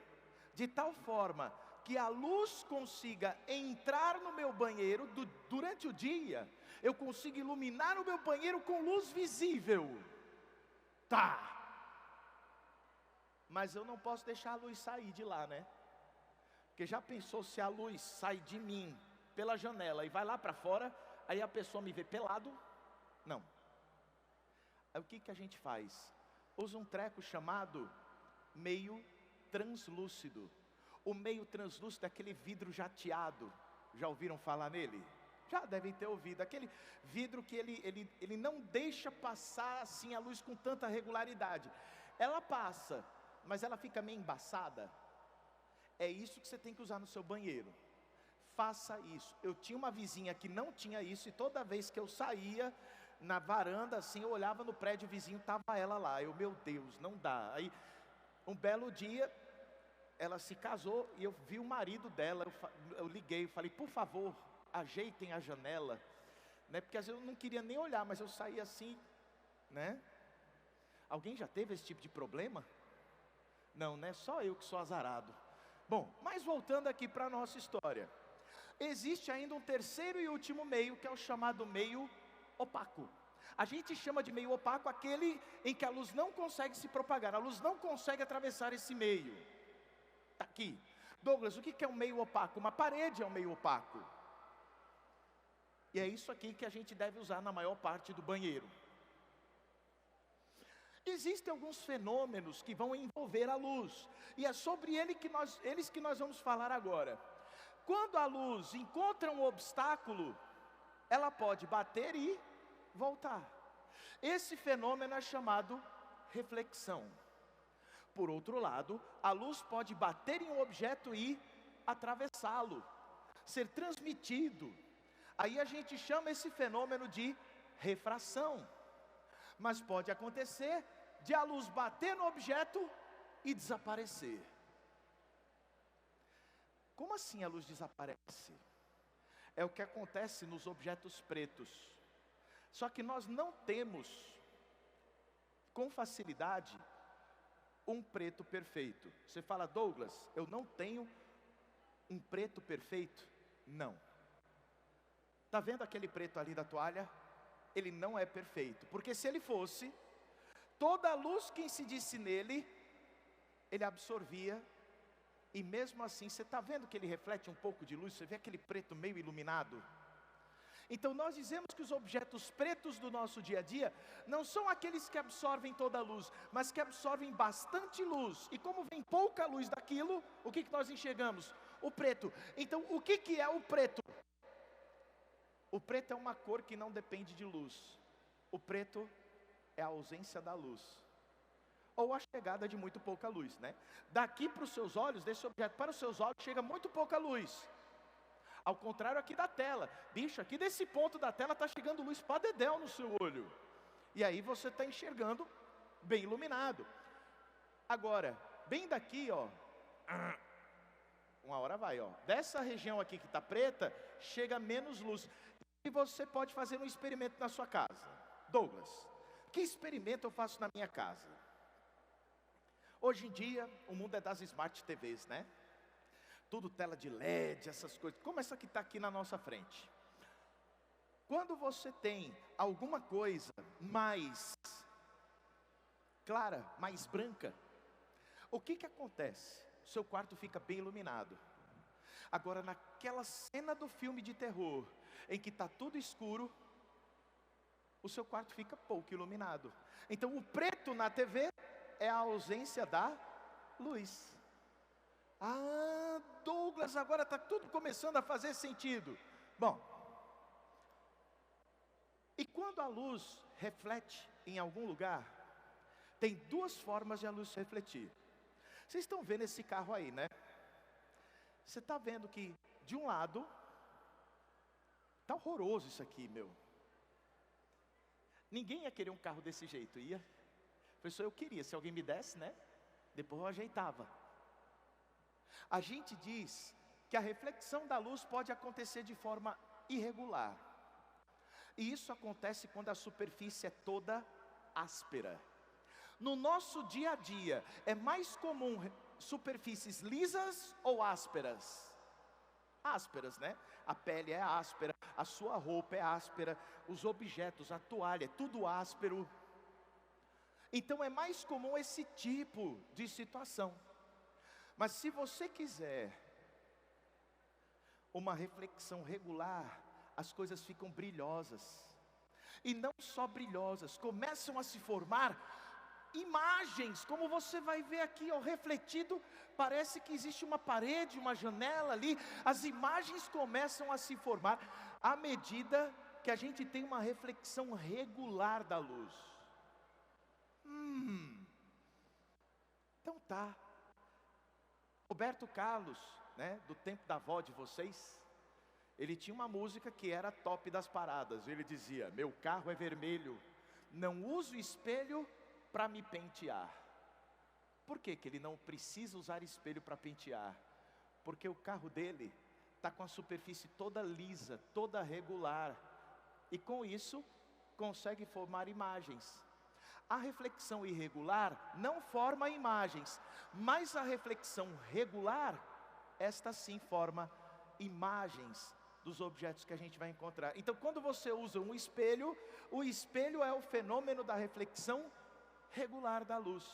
de tal forma que a luz consiga entrar no meu banheiro durante o dia, eu consigo iluminar o meu banheiro com luz visível? Tá. Mas eu não posso deixar a luz sair de lá, né? Porque já pensou se a luz sai de mim pela janela e vai lá para fora, aí a pessoa me vê pelado? Não. Aí o que que a gente faz? Usa um treco chamado meio translúcido. O meio translúcido é aquele vidro jateado. Já ouviram falar nele? Já devem ter ouvido. Aquele vidro que ele não deixa passar assim a luz com tanta regularidade. Ela passa, mas ela fica meio embaçada. É isso que você tem que usar no seu banheiro. Faça isso. Eu tinha uma vizinha que não tinha isso, e toda vez que eu saía na varanda, assim, eu olhava no prédio vizinho, estava ela lá. Eu, meu Deus, não dá. Aí, um belo dia, ela se casou e eu vi o marido dela. Eu liguei, falei: por favor, ajeitem a janela, né? Porque às vezes eu não queria nem olhar, mas eu saía assim, né? Alguém já teve esse tipo de problema? Não, né? Só eu que sou azarado. Bom, mas voltando aqui para a nossa história, existe ainda um terceiro e último meio, que é o chamado meio opaco. A gente chama de meio opaco aquele em que a luz não consegue se propagar, a luz não consegue atravessar esse meio. Está aqui. Douglas, o que é um meio opaco? Uma parede é um meio opaco. E é isso aqui que a gente deve usar na maior parte do banheiro. Existem alguns fenômenos que vão envolver a luz, e é sobre eles que nós vamos falar agora. Quando a luz encontra um obstáculo, ela pode bater e voltar. Esse fenômeno é chamado reflexão. Por outro lado, a luz pode bater em um objeto e atravessá-lo, ser transmitido. Aí a gente chama esse fenômeno de refração. Mas pode acontecer de a luz bater no objeto e desaparecer. Como assim a luz desaparece? É o que acontece nos objetos pretos. Só que nós não temos, com facilidade, um preto perfeito. Você fala: Douglas, eu não tenho um preto perfeito? Não. Está vendo aquele preto ali da toalha? Ele não é perfeito, porque se ele fosse, toda a luz que incidisse nele, ele absorvia, e mesmo assim, você está vendo que ele reflete um pouco de luz? Você vê aquele preto meio iluminado? Então nós dizemos que os objetos pretos do nosso dia a dia, não são aqueles que absorvem toda a luz, mas que absorvem bastante luz, e como vem pouca luz daquilo, o que nós enxergamos? O preto. Então o que é o preto? O preto é uma cor que não depende de luz. O preto é a ausência da luz, ou a chegada de muito pouca luz, né? Daqui para os seus olhos, desse objeto para os seus olhos, chega muito pouca luz. Ao contrário aqui da tela. Bicho, aqui desse ponto da tela está chegando luz para dedéu no seu olho. E aí você está enxergando bem iluminado. Agora, bem daqui, ó. Uma hora vai, ó. Dessa região aqui que está preta, chega menos luz. E você pode fazer um experimento na sua casa. Douglas, que experimento eu faço na minha casa? Hoje em dia, o mundo é das Smart TVs, né? Tudo tela de LED, essas coisas. Como essa que está aqui na nossa frente. Quando você tem alguma coisa mais clara, mais branca, o que acontece? O seu quarto fica bem iluminado. Agora, naquela cena do filme de terror, em que está tudo escuro, o seu quarto fica pouco iluminado. Então, o preto na TV é a ausência da luz. Ah, Douglas, agora está tudo começando a fazer sentido. Bom, e quando a luz reflete em algum lugar, tem duas formas de a luz refletir. Vocês estão vendo esse carro aí, né? Você está vendo que, de um lado, está horroroso isso aqui, meu. Ninguém ia querer um carro desse jeito, ia? Foi só eu queria, se alguém me desse, né? Depois eu ajeitava. A gente diz que a reflexão da luz pode acontecer de forma irregular. E isso acontece quando a superfície é toda áspera. No nosso dia a dia, é mais comum superfícies lisas ou ásperas? Ásperas, né? A pele é áspera, a sua roupa é áspera, os objetos, a toalha, é tudo áspero. Então é mais comum esse tipo de situação. Mas se você quiser uma reflexão regular, as coisas ficam brilhosas. E não só brilhosas, começam a se formar imagens, como você vai ver aqui, ó, refletido, parece que existe uma parede, uma janela ali, as imagens começam a se formar, à medida que a gente tem uma reflexão regular da luz. Então tá. Roberto Carlos, né, do tempo da avó de vocês, ele tinha uma música que era top das paradas, ele dizia: meu carro é vermelho, não uso espelho para me pentear. Por que ele não precisa usar espelho para pentear? Porque o carro dele está com a superfície toda lisa, toda regular, e com isso consegue formar imagens. A reflexão irregular não forma imagens, mas a reflexão regular, esta sim forma imagens dos objetos que a gente vai encontrar. Então, quando você usa um espelho, o espelho é o fenômeno da reflexão regular da luz.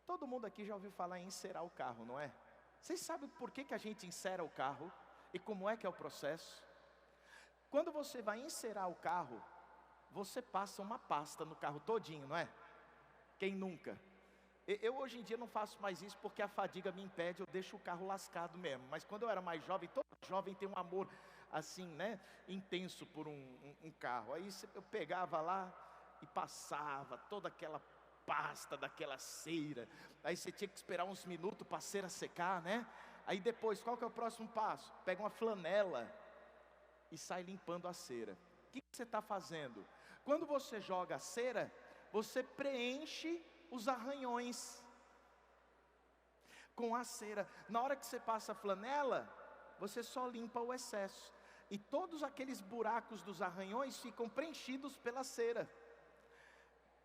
Todo mundo aqui já ouviu falar em encerar o carro, não é? Vocês sabem por que a gente encera o carro e como é que é o processo? Quando você vai encerar o carro, você passa uma pasta no carro todinho, não é? Quem nunca? Eu hoje em dia não faço mais isso porque a fadiga me impede, eu deixo o carro lascado mesmo. Mas quando eu era mais jovem, todo jovem tem um amor assim, né, intenso por um carro. Aí eu pegava lá e passava toda aquela pasta daquela cera. Aí você tinha que esperar uns minutos para a cera secar, né? Aí depois, qual que é o próximo passo? Pega uma flanela e sai limpando a cera. O que você está fazendo? Quando você joga a cera, você preenche os arranhões com a cera. Na hora que você passa a flanela, você só limpa o excesso. E todos aqueles buracos dos arranhões ficam preenchidos pela cera.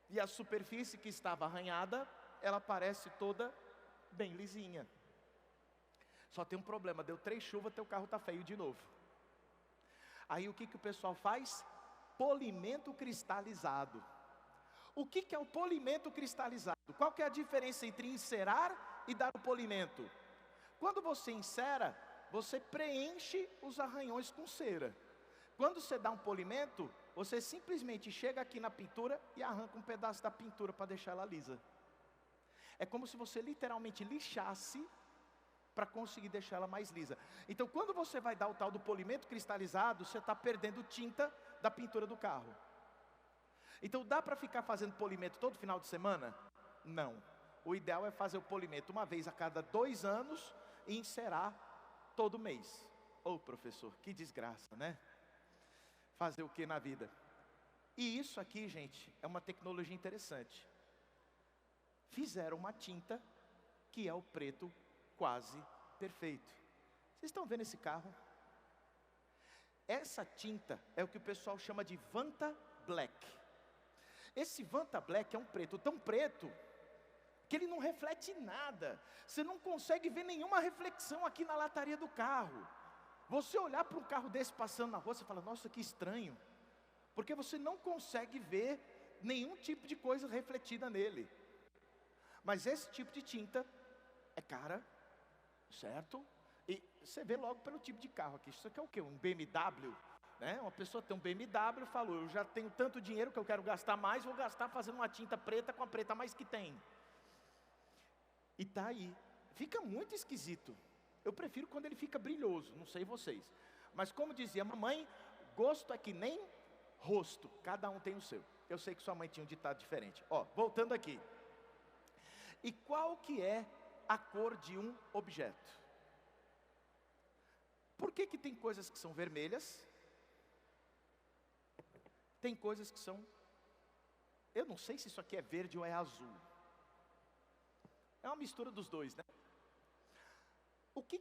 E a superfície que estava arranhada, ela parece toda bem lisinha. Só tem um problema, deu 3 chuvas, teu carro está feio de novo. Aí o que o pessoal faz? Polimento cristalizado. O que é o polimento cristalizado? Qual que é a diferença entre encerar e dar o polimento? Quando você encera, você preenche os arranhões com cera. Quando você dá um polimento, você simplesmente chega aqui na pintura e arranca um pedaço da pintura para deixar ela lisa. É como se você literalmente lixasse para conseguir deixar ela mais lisa. Então, quando você vai dar o tal do polimento cristalizado, você está perdendo tinta da pintura do carro. Então, dá para ficar fazendo polimento todo final de semana? Não. O ideal é fazer o polimento uma vez a cada 2 anos e encerar todo mês. Ô professor, que desgraça, né? Fazer o que na vida? E isso aqui, gente, é uma tecnologia interessante. Fizeram uma tinta que é o preto quase perfeito. Vocês estão vendo esse carro? Essa tinta é o que o pessoal chama de Vanta Black. Esse Vanta Black é um preto tão preto que ele não reflete nada. Você não consegue ver nenhuma reflexão aqui na lataria do carro. Você olhar para um carro desse passando na rua, você fala, nossa, que estranho. Porque você não consegue ver nenhum tipo de coisa refletida nele. Mas esse tipo de tinta é cara, certo? E você vê logo pelo tipo de carro aqui. Isso aqui é o quê? Um BMW? Né? Uma pessoa tem um BMW e falou, eu já tenho tanto dinheiro que eu quero gastar mais, vou gastar fazendo uma tinta preta com a preta mais que tem. E tá aí. Fica muito esquisito. Eu prefiro quando ele fica brilhoso, não sei vocês. Mas como dizia a mamãe, gosto é que nem rosto, cada um tem o seu. Eu sei que sua mãe tinha um ditado diferente. Ó, voltando aqui. E qual que é a cor de um objeto? Por que tem coisas que são vermelhas? Tem coisas que são... Eu não sei se isso aqui é verde ou é azul. É uma mistura dos dois, né? O que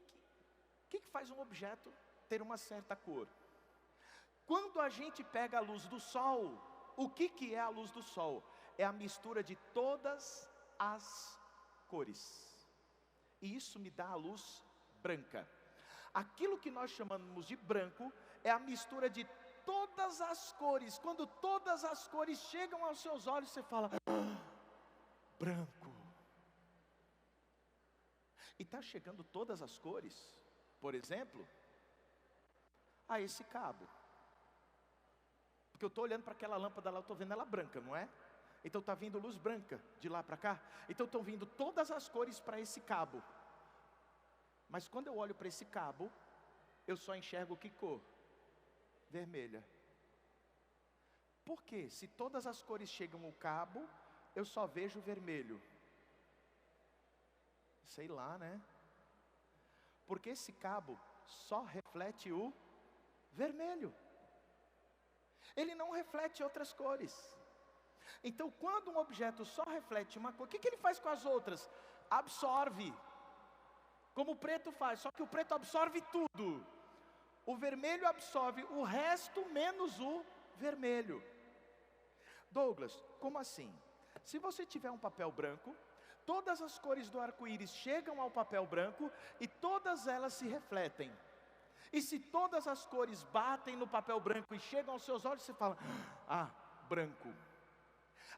faz um objeto ter uma certa cor? Quando a gente pega a luz do sol, o que é a luz do sol? É a mistura de todas as cores. E isso me dá a luz branca. Aquilo que nós chamamos de branco é a mistura de todas as cores. Quando todas as cores chegam aos seus olhos, você fala, branco. E está chegando todas as cores, por exemplo, a esse cabo. Porque eu estou olhando para aquela lâmpada lá, eu estou vendo ela branca, não é? Então está vindo luz branca de lá para cá. Então estão vindo todas as cores para esse cabo. Mas quando eu olho para esse cabo, eu só enxergo que cor? Vermelha. Por quê? Se todas as cores chegam ao cabo, eu só vejo vermelho. Sei lá, né? Porque esse cabo só reflete o vermelho. Ele não reflete outras cores. Então, quando um objeto só reflete uma cor, o que ele faz com as outras? Absorve. Como o preto faz, só que o preto absorve tudo. O vermelho absorve o resto menos o vermelho. Douglas, como assim? Se você tiver um papel branco, todas as cores do arco-íris chegam ao papel branco e todas elas se refletem. E se todas as cores batem no papel branco e chegam aos seus olhos, você fala, branco.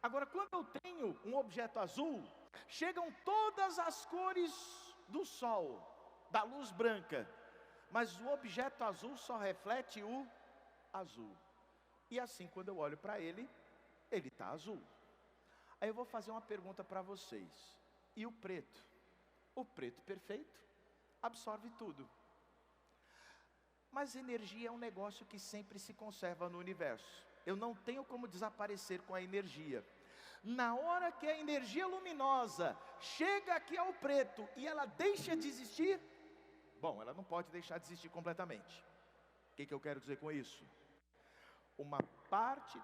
Agora, quando eu tenho um objeto azul, chegam todas as cores do sol, da luz branca, mas o objeto azul só reflete o azul. E assim, quando eu olho para ele está azul. Aí eu vou fazer uma pergunta para vocês. E o preto? O preto perfeito absorve tudo. Mas energia é um negócio que sempre se conserva no universo. Eu não tenho como desaparecer com a energia. Na hora que a energia luminosa chega aqui ao preto e ela deixa de existir, bom, ela não pode deixar de existir completamente. O que eu quero dizer com isso? Uma parte,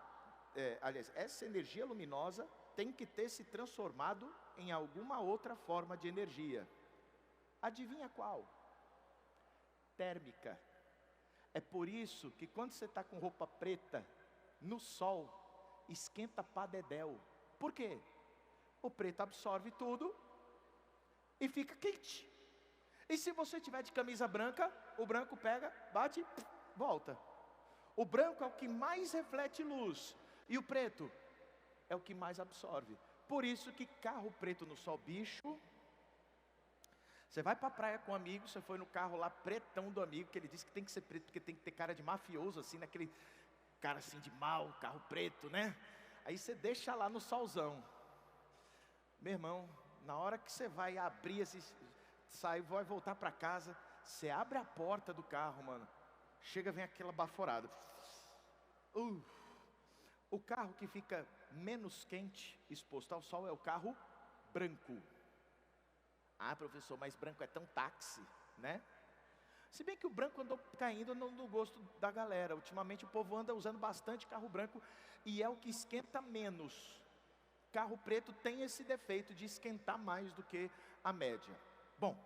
aliás, essa energia luminosa tem que ter se transformado em alguma outra forma de energia. Adivinha qual? Térmica. É por isso que quando você está com roupa preta, no sol, esquenta pá dedéu. Por quê? O preto absorve tudo e fica quente. E se você tiver de camisa branca, o branco pega, bate, volta. O branco é o que mais reflete luz e o preto é o que mais absorve. Por isso que carro preto no sol, bicho. Você vai para a praia com um amigo, você foi no carro lá pretão do amigo, que ele disse que tem que ser preto, porque tem que ter cara de mafioso, assim, naquele cara assim de mal, carro preto, né? Aí você deixa lá no solzão. Meu irmão, na hora que você vai abrir vai voltar para casa, você abre a porta do carro, mano, chega, vem aquela baforada. O carro que fica menos quente, exposto ao sol, é o carro branco. Professor, mas branco é tão táxi, né? Se bem que o branco andou caindo no gosto da galera. Ultimamente o povo anda usando bastante carro branco e é o que esquenta menos. Carro preto tem esse defeito de esquentar mais do que a média. Bom,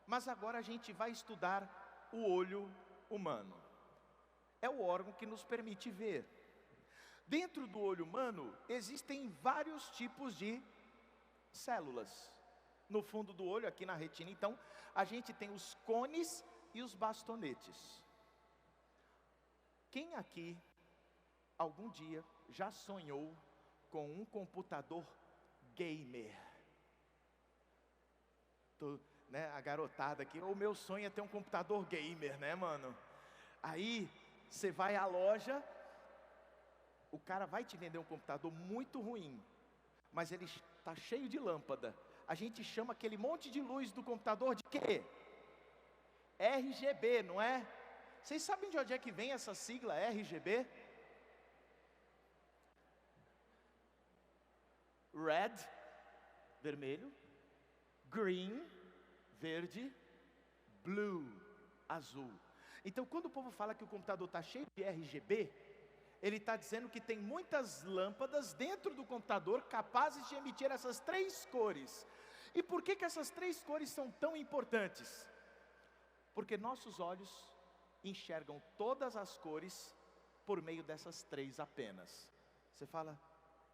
mas agora a gente vai estudar o olho humano. É o órgão que nos permite ver. Dentro do olho humano existem vários tipos de células. No fundo do olho, aqui na retina, então, a gente tem os cones e os bastonetes. Quem aqui, algum dia, já sonhou com um computador gamer? Né, a garotada aqui, o meu sonho é ter um computador gamer, né, mano? Aí, você vai à loja, o cara vai te vender um computador muito ruim, mas ele está cheio de lâmpada. A gente chama aquele monte de luz do computador de quê? RGB, não é? Vocês sabem de onde é que vem essa sigla RGB? Red, vermelho. Green, verde. Blue, azul. Então quando o povo fala que o computador está cheio de RGB, ele está dizendo que tem muitas lâmpadas dentro do computador capazes de emitir essas três cores. E por que essas três cores são tão importantes? Porque nossos olhos enxergam todas as cores por meio dessas três apenas. Você fala,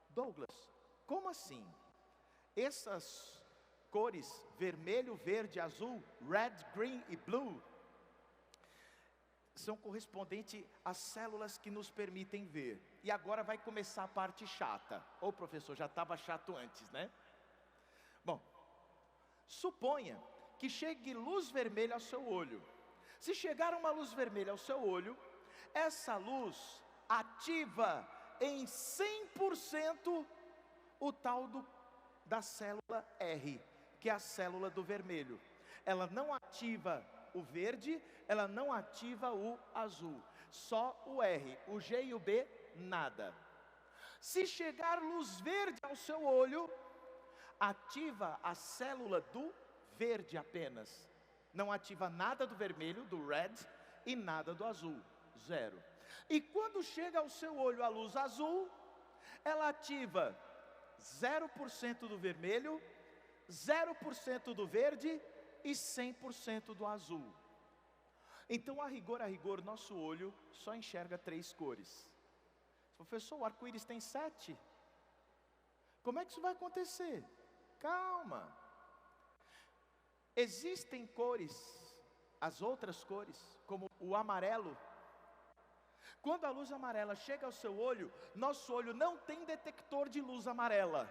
Douglas, como assim? Essas cores, vermelho, verde, azul, red, green e blue, são correspondentes às células que nos permitem ver. E agora vai começar a parte chata. Ô professor, já estava chato antes, né? Bom, suponha que chegue luz vermelha ao seu olho. Se chegar uma luz vermelha ao seu olho, essa luz ativa em 100% o tal da célula R, que é a célula do vermelho. Ela não ativa o verde, ela não ativa o azul, só o R, o G e o B, nada. Se chegar luz verde ao seu olho, ativa a célula do verde apenas, não ativa nada do vermelho, do red, e nada do azul, zero. E quando chega ao seu olho a luz azul, ela ativa 0% do vermelho, 0% do verde e 100% do azul. Então, a rigor, nosso olho só enxerga três cores. Professor, o arco-íris tem 7. Como é que isso vai acontecer? Calma. Existem cores, as outras cores, como o amarelo. Quando a luz amarela chega ao seu olho, nosso olho não tem detector de luz amarela.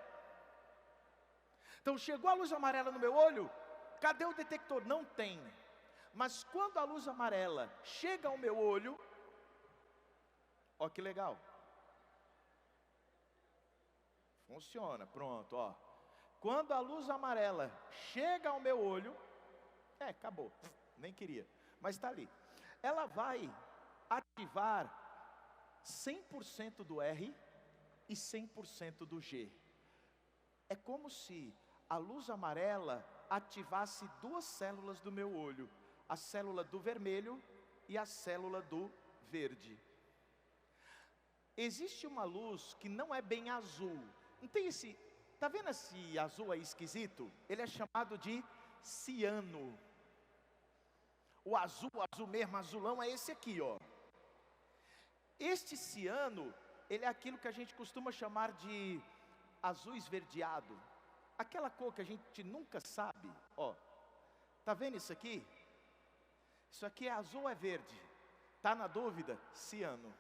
Então, chegou a luz amarela no meu olho, cadê o detector? Não tem. Mas quando a luz amarela chega ao meu olho, ó que legal. Funciona, pronto, ó. Quando a luz amarela chega ao meu olho, acabou, nem queria, mas está ali. Ela vai ativar 100% do R e 100% do G. É como se a luz amarela ativasse duas células do meu olho, a célula do vermelho e a célula do verde. Existe uma luz que não é bem azul. Não tem esse, tá vendo esse azul aí esquisito? Ele é chamado de ciano. O azul mesmo, azulão, é esse aqui, ó. Este ciano, ele é aquilo que a gente costuma chamar de azul esverdeado. Aquela cor que a gente nunca sabe, ó. Tá vendo isso aqui? Isso aqui é azul ou é verde? Tá na dúvida? Ciano.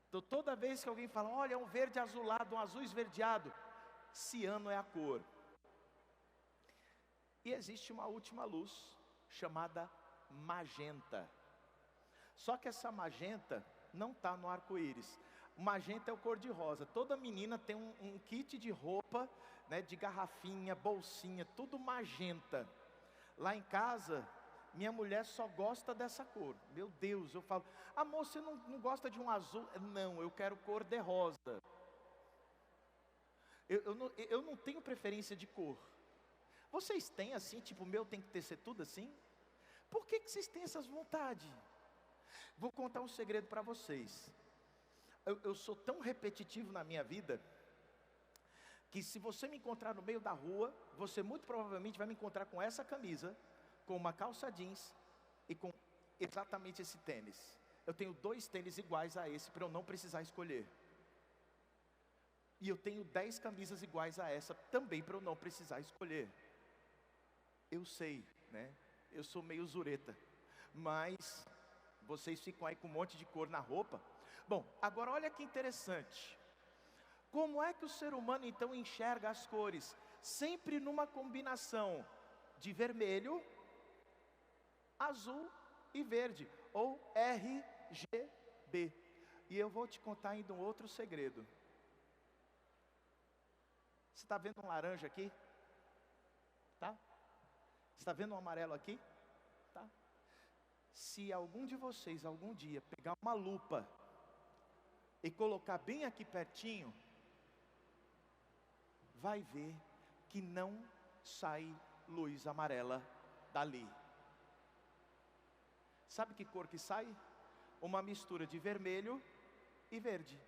Então toda vez que alguém fala, olha, é um verde azulado, um azul esverdeado, ciano é a cor. E existe uma última luz, chamada magenta. Só que essa magenta não está no arco-íris. O magenta é o cor-de-rosa. Toda menina tem um kit de roupa, né, de garrafinha, bolsinha, tudo magenta. Lá em casa, minha mulher só gosta dessa cor. Meu Deus, eu falo, amor, você não gosta de um azul? Não, eu quero cor-de-rosa. Eu não tenho preferência de cor. Vocês têm assim, tipo, o meu tem que ser tudo assim? Por que vocês têm essas vontades? Vou contar um segredo para vocês. Eu sou tão repetitivo na minha vida, que se você me encontrar no meio da rua, você muito provavelmente vai me encontrar com essa camisa, com uma calça jeans e com exatamente esse tênis. Eu tenho 2 tênis iguais a esse para eu não precisar escolher. E eu tenho 10 camisas iguais a essa também para eu não precisar escolher. Eu sei, né? Eu sou meio zureta, mas vocês ficam aí com um monte de cor na roupa. Bom, agora olha que interessante. Como é que o ser humano então enxerga as cores? Sempre numa combinação de vermelho, azul e verde, ou RGB. E eu vou te contar ainda um outro segredo. Você está vendo um laranja aqui? Tá? Você está vendo um amarelo aqui? Tá? Se algum de vocês, algum dia, pegar uma lupa e colocar bem aqui pertinho, vai ver que não sai luz amarela dali. Sabe que cor que sai? Uma mistura de vermelho e verde.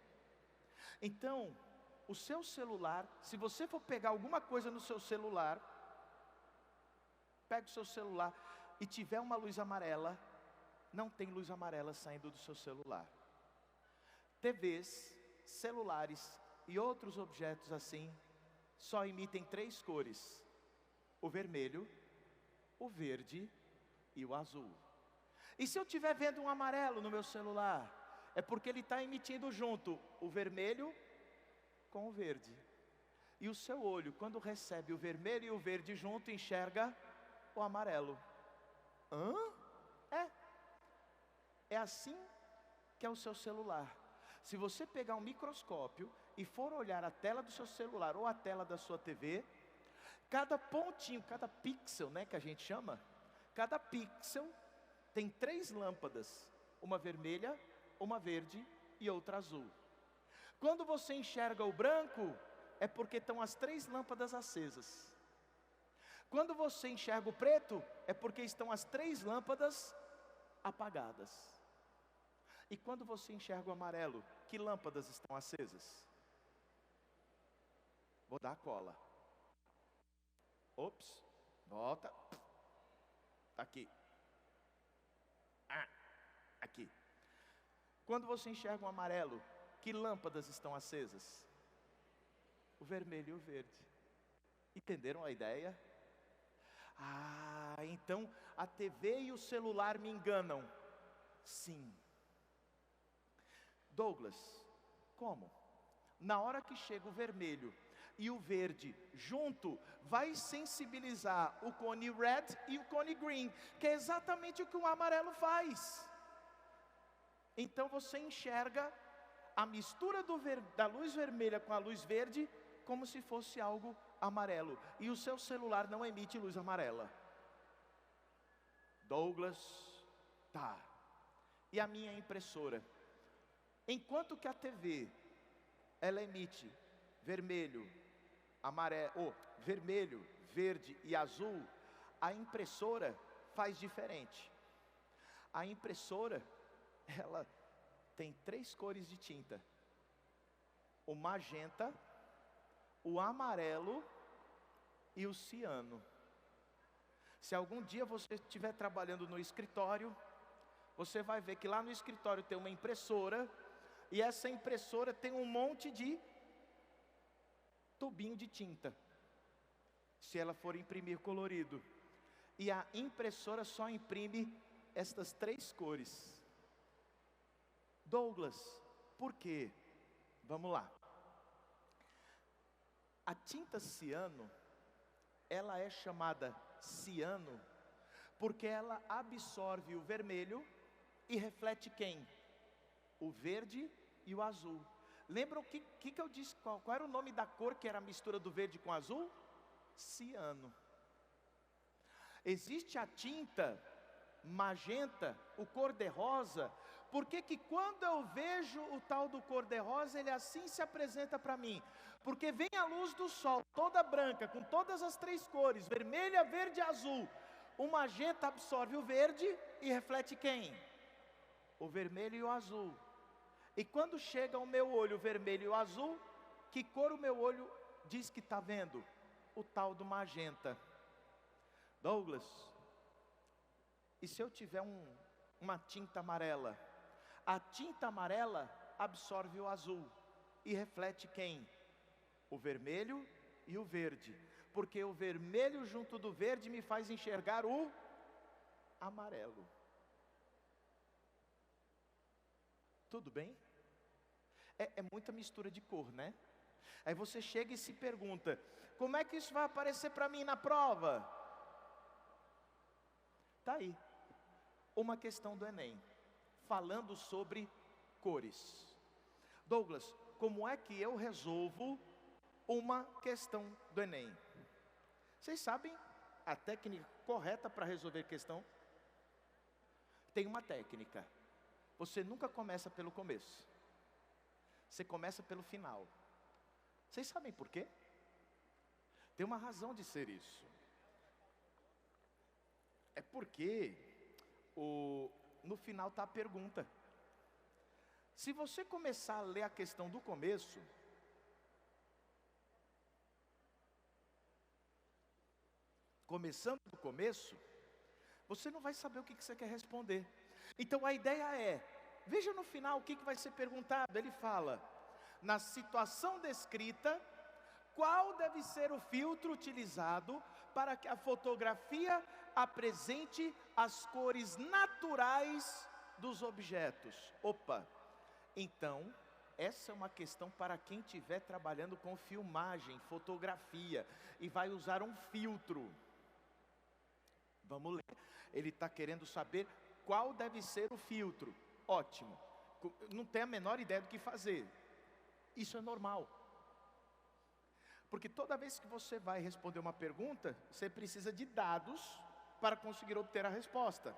Então, o seu celular, se você for pegar alguma coisa no seu celular, pega o seu celular e tiver uma luz amarela, não tem luz amarela saindo do seu celular. TVs, celulares e outros objetos assim, só emitem 3 cores: o vermelho, o verde e o azul. E se eu estiver vendo um amarelo no meu celular, é porque ele está emitindo junto o vermelho com o verde. E o seu olho, quando recebe o vermelho e o verde junto, enxerga o amarelo. Hã? É assim que é o seu celular. Se você pegar um microscópio e for olhar a tela do seu celular ou a tela da sua TV, cada pontinho, cada pixel, né, que a gente chama, cada pixel tem 3 lâmpadas, uma vermelha, uma verde e outra azul. Quando você enxerga o branco, é porque estão as 3 lâmpadas acesas. Quando você enxerga o preto, é porque estão as 3 lâmpadas apagadas. E quando você enxerga o amarelo, que lâmpadas estão acesas? Vou dar a cola. Ops, volta. Aqui. Aqui. Quando você enxerga o amarelo, que lâmpadas estão acesas? O vermelho e o verde. Entenderam a ideia? Então a TV e o celular me enganam. Sim. Douglas, como? Na hora que chega o vermelho e o verde junto, vai sensibilizar o cone red e o cone green, que é exatamente o que o amarelo faz. Então você enxerga a mistura da luz vermelha com a luz verde como se fosse algo amarelo. E o seu celular não emite luz amarela. Douglas, tá. E a minha impressora? Enquanto que a TV, ela emite vermelho, amarelo, vermelho, verde e azul, a impressora faz diferente. A impressora, ela tem 3 cores de tinta: o magenta, o amarelo e o ciano. Se algum dia você estiver trabalhando no escritório, você vai ver que lá no escritório tem uma impressora, e essa impressora tem um monte de tubinho de tinta, se ela for imprimir colorido. E a impressora só imprime estas 3 cores. Douglas, por quê? Vamos lá. A tinta ciano, ela é chamada ciano porque ela absorve o vermelho e reflete quem? O verde e o azul. Lembram o que eu disse? Qual era o nome da cor que era a mistura do verde com azul? Ciano. Existe a tinta magenta, o cor-de-rosa. Por que quando eu vejo o tal do cor-de-rosa, ele assim se apresenta para mim? Porque vem a luz do sol, toda branca, com todas as 3 cores, vermelha, verde e azul. O magenta absorve o verde e reflete quem? O vermelho e o azul. E quando chega ao meu olho o vermelho e o azul, que cor o meu olho diz que está vendo? O tal do magenta. Douglas, e se eu tiver uma tinta amarela? A tinta amarela absorve o azul e reflete quem? O vermelho e o verde. Porque o vermelho junto do verde me faz enxergar o amarelo. Tudo bem? É muita mistura de cor, né? Aí você chega e se pergunta, como é que isso vai aparecer para mim na prova? Está aí, uma questão do Enem, falando sobre cores. Douglas, como é que eu resolvo uma questão do Enem? Vocês sabem a técnica correta para resolver questão? Tem uma técnica. Você nunca começa pelo começo. Você começa pelo final. Vocês sabem por quê? Tem uma razão de ser isso. É porque no final está a pergunta. Se você começar a ler a questão do começo, começando do começo, você não vai saber o que você quer responder. Então a ideia é, veja no final o que vai ser perguntado. Ele fala, na situação descrita, qual deve ser o filtro utilizado para que a fotografia apresente as cores naturais dos objetos? Opa! Então, essa é uma questão para quem estiver trabalhando com filmagem, fotografia, e vai usar um filtro. Vamos ler. Ele está querendo saber qual deve ser o filtro. Ótimo. Não tem a menor ideia do que fazer. Isso é normal. Porque toda vez que você vai responder uma pergunta, você precisa de dados para conseguir obter a resposta.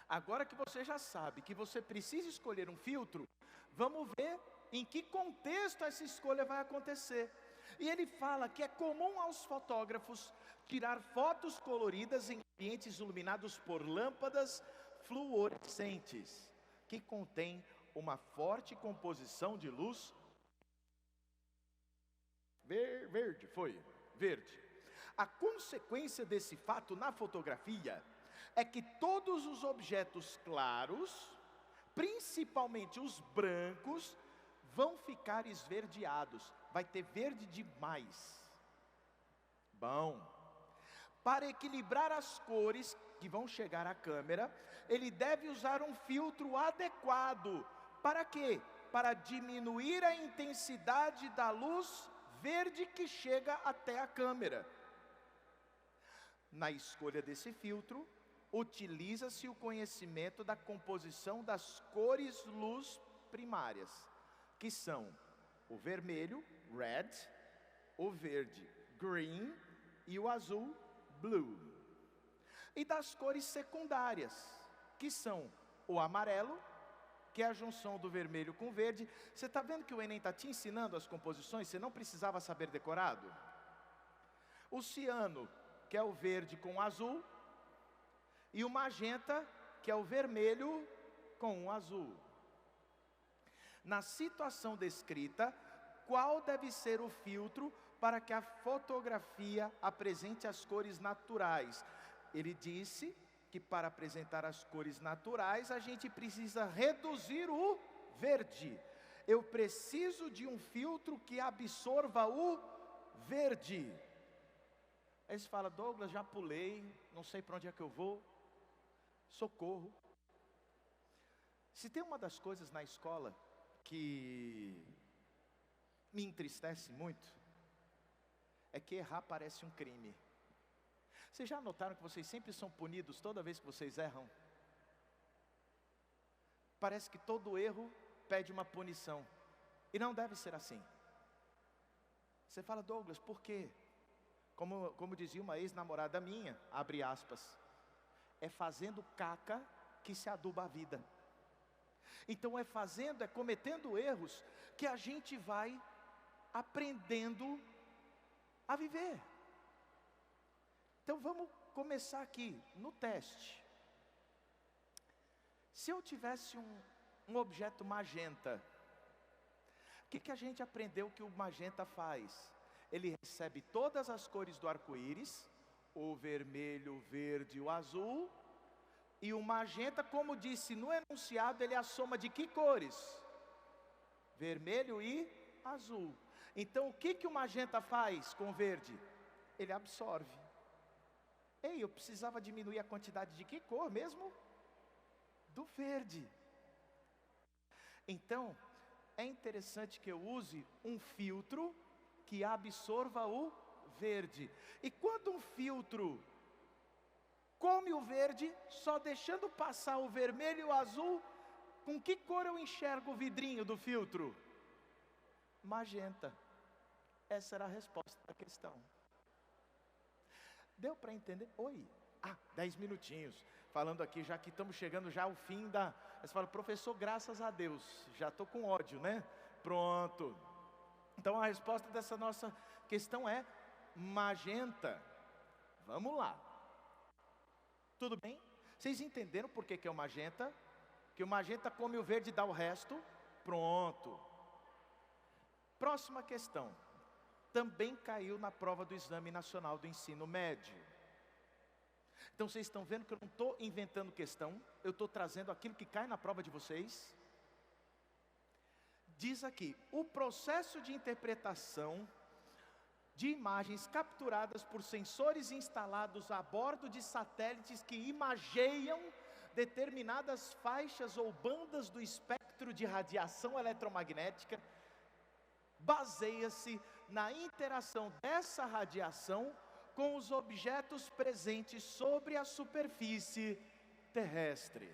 Agora que você já sabe que você precisa escolher um filtro, vamos ver em que contexto essa escolha vai acontecer. E ele fala que é comum aos fotógrafos tirar fotos coloridas em ambientes iluminados por lâmpadas fluorescentes, que contém uma forte composição de luz verde. A consequência desse fato na fotografia é que todos os objetos claros, principalmente os brancos, vão ficar esverdeados. Vai ter verde demais. Bom, para equilibrar as cores que vão chegar à câmera, ele deve usar um filtro adequado. Para quê? Para diminuir a intensidade da luz verde que chega até a câmera. Na escolha desse filtro, utiliza-se o conhecimento da composição das cores luz primárias, que são o vermelho, red, o verde, green, e o azul, blue. E das cores secundárias, que são o amarelo, que é a junção do vermelho com o verde. Você está vendo que o Enem está te ensinando as composições, você não precisava saber decorado? O ciano, que é o verde com o azul, e o magenta, que é o vermelho com o azul. Na situação descrita, qual deve ser o filtro para que a fotografia apresente as cores naturais? Ele disse que para apresentar as cores naturais, a gente precisa reduzir o verde. Eu preciso de um filtro que absorva o verde. Aí você fala, Douglas, já pulei, não sei para onde é que eu vou. Socorro. Se tem uma das coisas na escola que me entristece muito, é que errar parece um crime. Vocês já notaram que vocês sempre são punidos toda vez que vocês erram? Parece que todo erro pede uma punição. E não deve ser assim. Você fala, Douglas, por quê? Como dizia uma ex-namorada minha, abre aspas, é fazendo caca que se aduba a vida. Então é cometendo erros que a gente vai aprendendo a viver. Então vamos começar aqui, no teste. Se eu tivesse um objeto magenta, o que a gente aprendeu que o magenta faz? Ele recebe todas as cores do arco-íris, o vermelho, o verde, o azul, e o magenta, como disse no enunciado, ele é a soma de que cores? Vermelho e azul. Então o que o magenta faz com o verde? Ele absorve. Ei, eu precisava diminuir a quantidade de que cor mesmo? Do verde. Então, é interessante que eu use um filtro que absorva o verde. E quando um filtro come o verde, só deixando passar o vermelho e o azul, com que cor eu enxergo o vidrinho do filtro? Magenta. Essa era a resposta da questão. Deu para entender? Oi. 10 minutinhos. Falando aqui, já que estamos chegando já ao fim da... Você fala, professor, graças a Deus. Já estou com ódio, né? Pronto. Então a resposta dessa nossa questão é magenta. Vamos lá. Tudo bem? Vocês entenderam por que é o magenta? Que o magenta come o verde e dá o resto? Pronto. Próxima questão. Também caiu na prova do Exame Nacional do Ensino Médio. Então vocês estão vendo que eu não estou inventando questão, eu estou trazendo aquilo que cai na prova de vocês. Diz aqui, o processo de interpretação de imagens capturadas por sensores instalados a bordo de satélites que imageiam determinadas faixas ou bandas do espectro de radiação eletromagnética, baseia-se na interação dessa radiação com os objetos presentes sobre a superfície terrestre.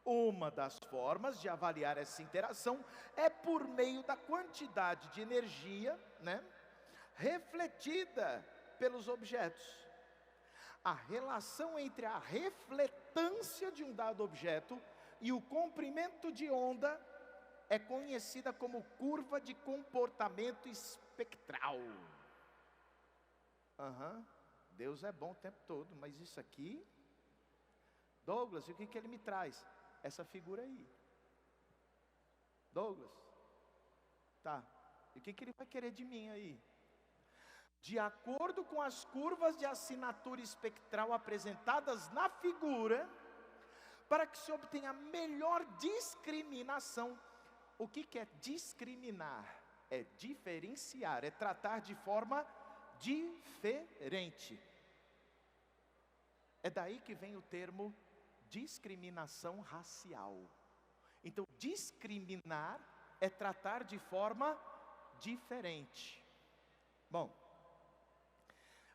Uma das formas de avaliar essa interação é por meio da quantidade de energia, refletida pelos objetos. A relação entre a refletância de um dado objeto e o comprimento de onda é conhecida como curva de comportamento espectral. Deus é bom o tempo todo, mas isso aqui, Douglas, e o que ele me traz? Essa figura aí. Douglas, tá, e o que ele vai querer de mim aí? De acordo com as curvas de assinatura espectral apresentadas na figura, para que se obtenha melhor discriminação. O que é discriminar? É diferenciar, é tratar de forma diferente. É daí que vem o termo discriminação racial. Então, discriminar é tratar de forma diferente. Bom,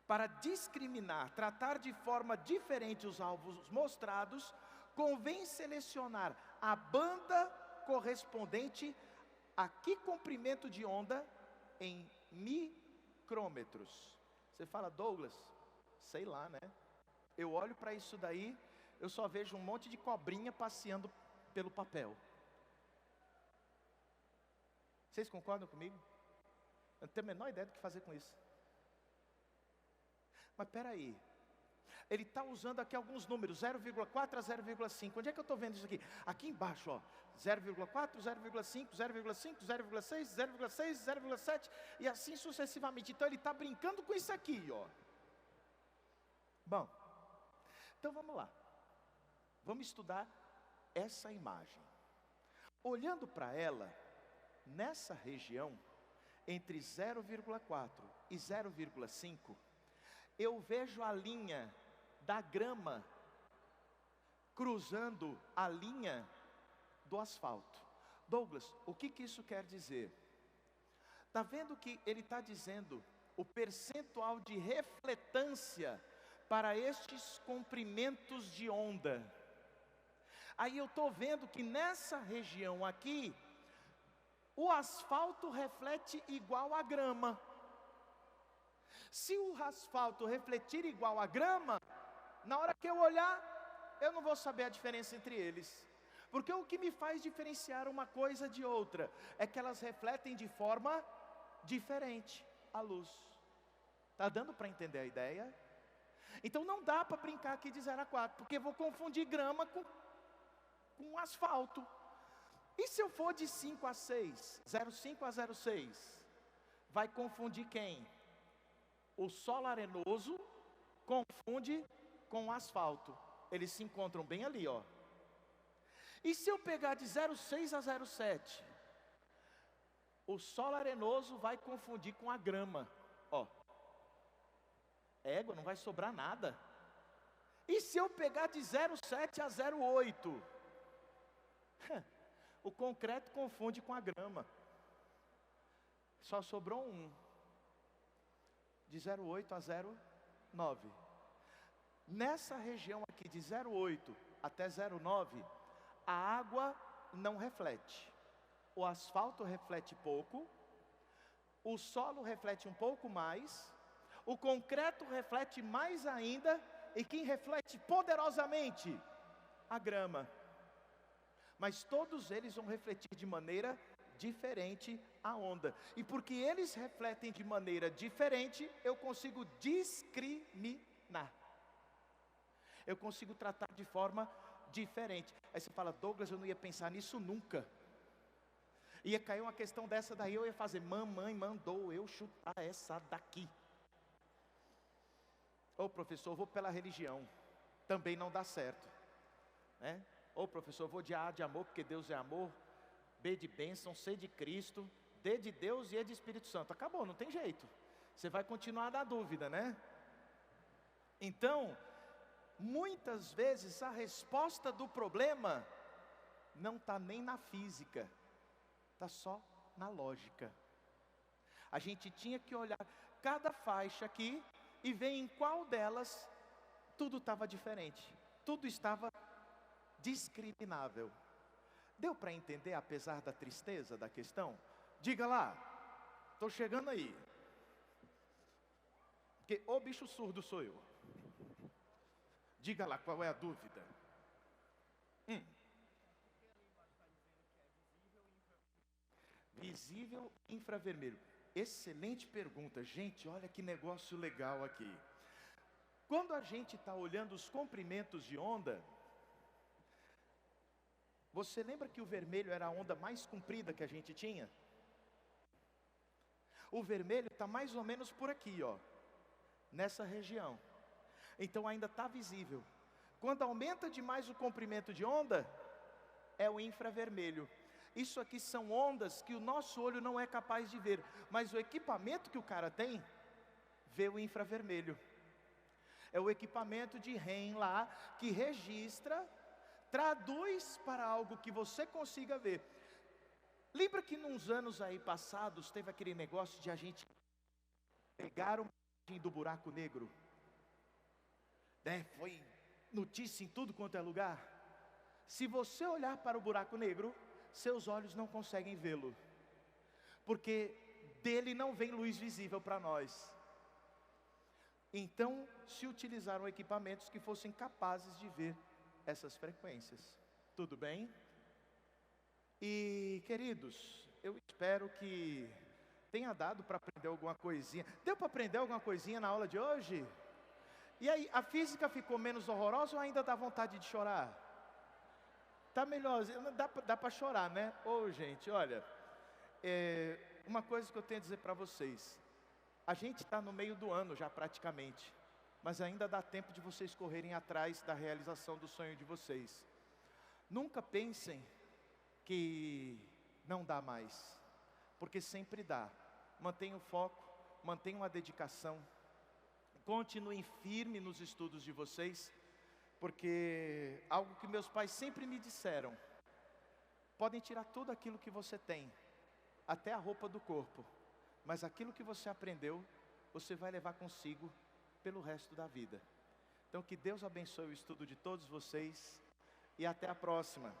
para discriminar, tratar de forma diferente os alvos mostrados, convém selecionar a banda correspondente a que comprimento de onda em micrômetros. Você fala, Douglas, sei lá, né? Eu olho para isso daí, eu só vejo um monte de cobrinha passeando pelo papel. Vocês concordam comigo? Eu não tenho a menor ideia do que fazer com isso. Mas espera aí, ele está usando aqui alguns números, 0,4 a 0,5. Onde é que eu estou vendo isso aqui? Aqui embaixo, ó, 0,4, 0,5, 0,5, 0,6, 0,6, 0,7 e assim sucessivamente. Então ele está brincando com isso aqui, ó. Bom, então vamos lá. Vamos estudar essa imagem. Olhando para ela, nessa região, entre 0,4 e 0,5, eu vejo a linha da grama cruzando a linha do asfalto. Douglas, o que isso quer dizer? Está vendo que ele está dizendo o percentual de refletância para estes comprimentos de onda. Aí eu estou vendo que nessa região aqui, o asfalto reflete igual a grama. Se o asfalto refletir igual a grama, na hora que eu olhar, eu não vou saber a diferença entre eles. Porque o que me faz diferenciar uma coisa de outra é que elas refletem de forma diferente a luz. Está dando para entender a ideia? Então não dá para brincar aqui de 0 a 4, porque eu vou confundir grama com asfalto. E se eu for de 5 a 6, 0,5 a 0,6, vai confundir quem? O solo arenoso confunde com o asfalto. Eles se encontram bem ali, ó. E se eu pegar de 0,6 a 0,7, o solo arenoso vai confundir com a grama, ó. Égua, não vai sobrar nada. E se eu pegar de 0,7 a 0,8, o concreto confunde com a grama. Só sobrou um. De 0,8 a 0,9. Nessa região aqui de 0,8 até 0,9, a água não reflete. O asfalto reflete pouco. O solo reflete um pouco mais. O concreto reflete mais ainda. E quem reflete poderosamente? A grama. Mas todos eles vão refletir de maneira diferente a onda. E porque eles refletem de maneira diferente, eu consigo discriminar. Eu consigo tratar de forma diferente. Aí você fala: Douglas, eu não ia pensar nisso nunca. Ia cair uma questão dessa daí, eu ia fazer: mamãe mandou eu chutar essa daqui. Ô professor, vou pela religião. Também não dá certo, né? Ô professor, vou de A de amor, porque Deus é amor. B de bênção, C de Cristo, D de Deus e E de Espírito Santo. Acabou, não tem jeito. Você vai continuar na dúvida, né? Então, muitas vezes a resposta do problema não está nem na física, está só na lógica. A gente tinha que olhar cada faixa aqui e ver em qual delas tudo estava diferente, tudo estava discriminável. Deu para entender, apesar da tristeza da questão? Diga lá, estou chegando aí. Porque o bicho surdo sou eu. Diga lá, qual é a dúvida? Visível infravermelho. Excelente pergunta. Gente, olha que negócio legal aqui. Quando a gente está olhando os comprimentos de onda, você lembra que o vermelho era a onda mais comprida que a gente tinha? O vermelho está mais ou menos por aqui, ó, nessa região. Então ainda está visível. Quando aumenta demais o comprimento de onda, é o infravermelho. Isso aqui são ondas que o nosso olho não é capaz de ver, mas o equipamento que o cara tem, vê o infravermelho. É o equipamento de REM lá, que registra, traduz para algo que você consiga ver. Lembra que nos anos aí passados, teve aquele negócio de a gente pegar uma imagem do buraco negro? Né? Foi notícia em tudo quanto é lugar. Se você olhar para o buraco negro, seus olhos não conseguem vê-lo, porque dele não vem luz visível para nós. Então se utilizaram equipamentos que fossem capazes de ver essas frequências. Tudo bem? E queridos, eu espero que tenha dado para aprender alguma coisinha. Deu para aprender alguma coisinha na aula de hoje? E aí, a física ficou menos horrorosa ou ainda dá vontade de chorar? Tá melhor, dá para chorar, né? Ô gente, olha, uma coisa que eu tenho a dizer para vocês. A gente está no meio do ano já praticamente, mas ainda dá tempo de vocês correrem atrás da realização do sonho de vocês. Nunca pensem que não dá mais, porque sempre dá. Mantenham o foco, mantenham a dedicação, continuem firme nos estudos de vocês, porque algo que meus pais sempre me disseram: podem tirar tudo aquilo que você tem, até a roupa do corpo, mas aquilo que você aprendeu, você vai levar consigo pelo resto da vida. Então que Deus abençoe o estudo de todos vocês e até a próxima.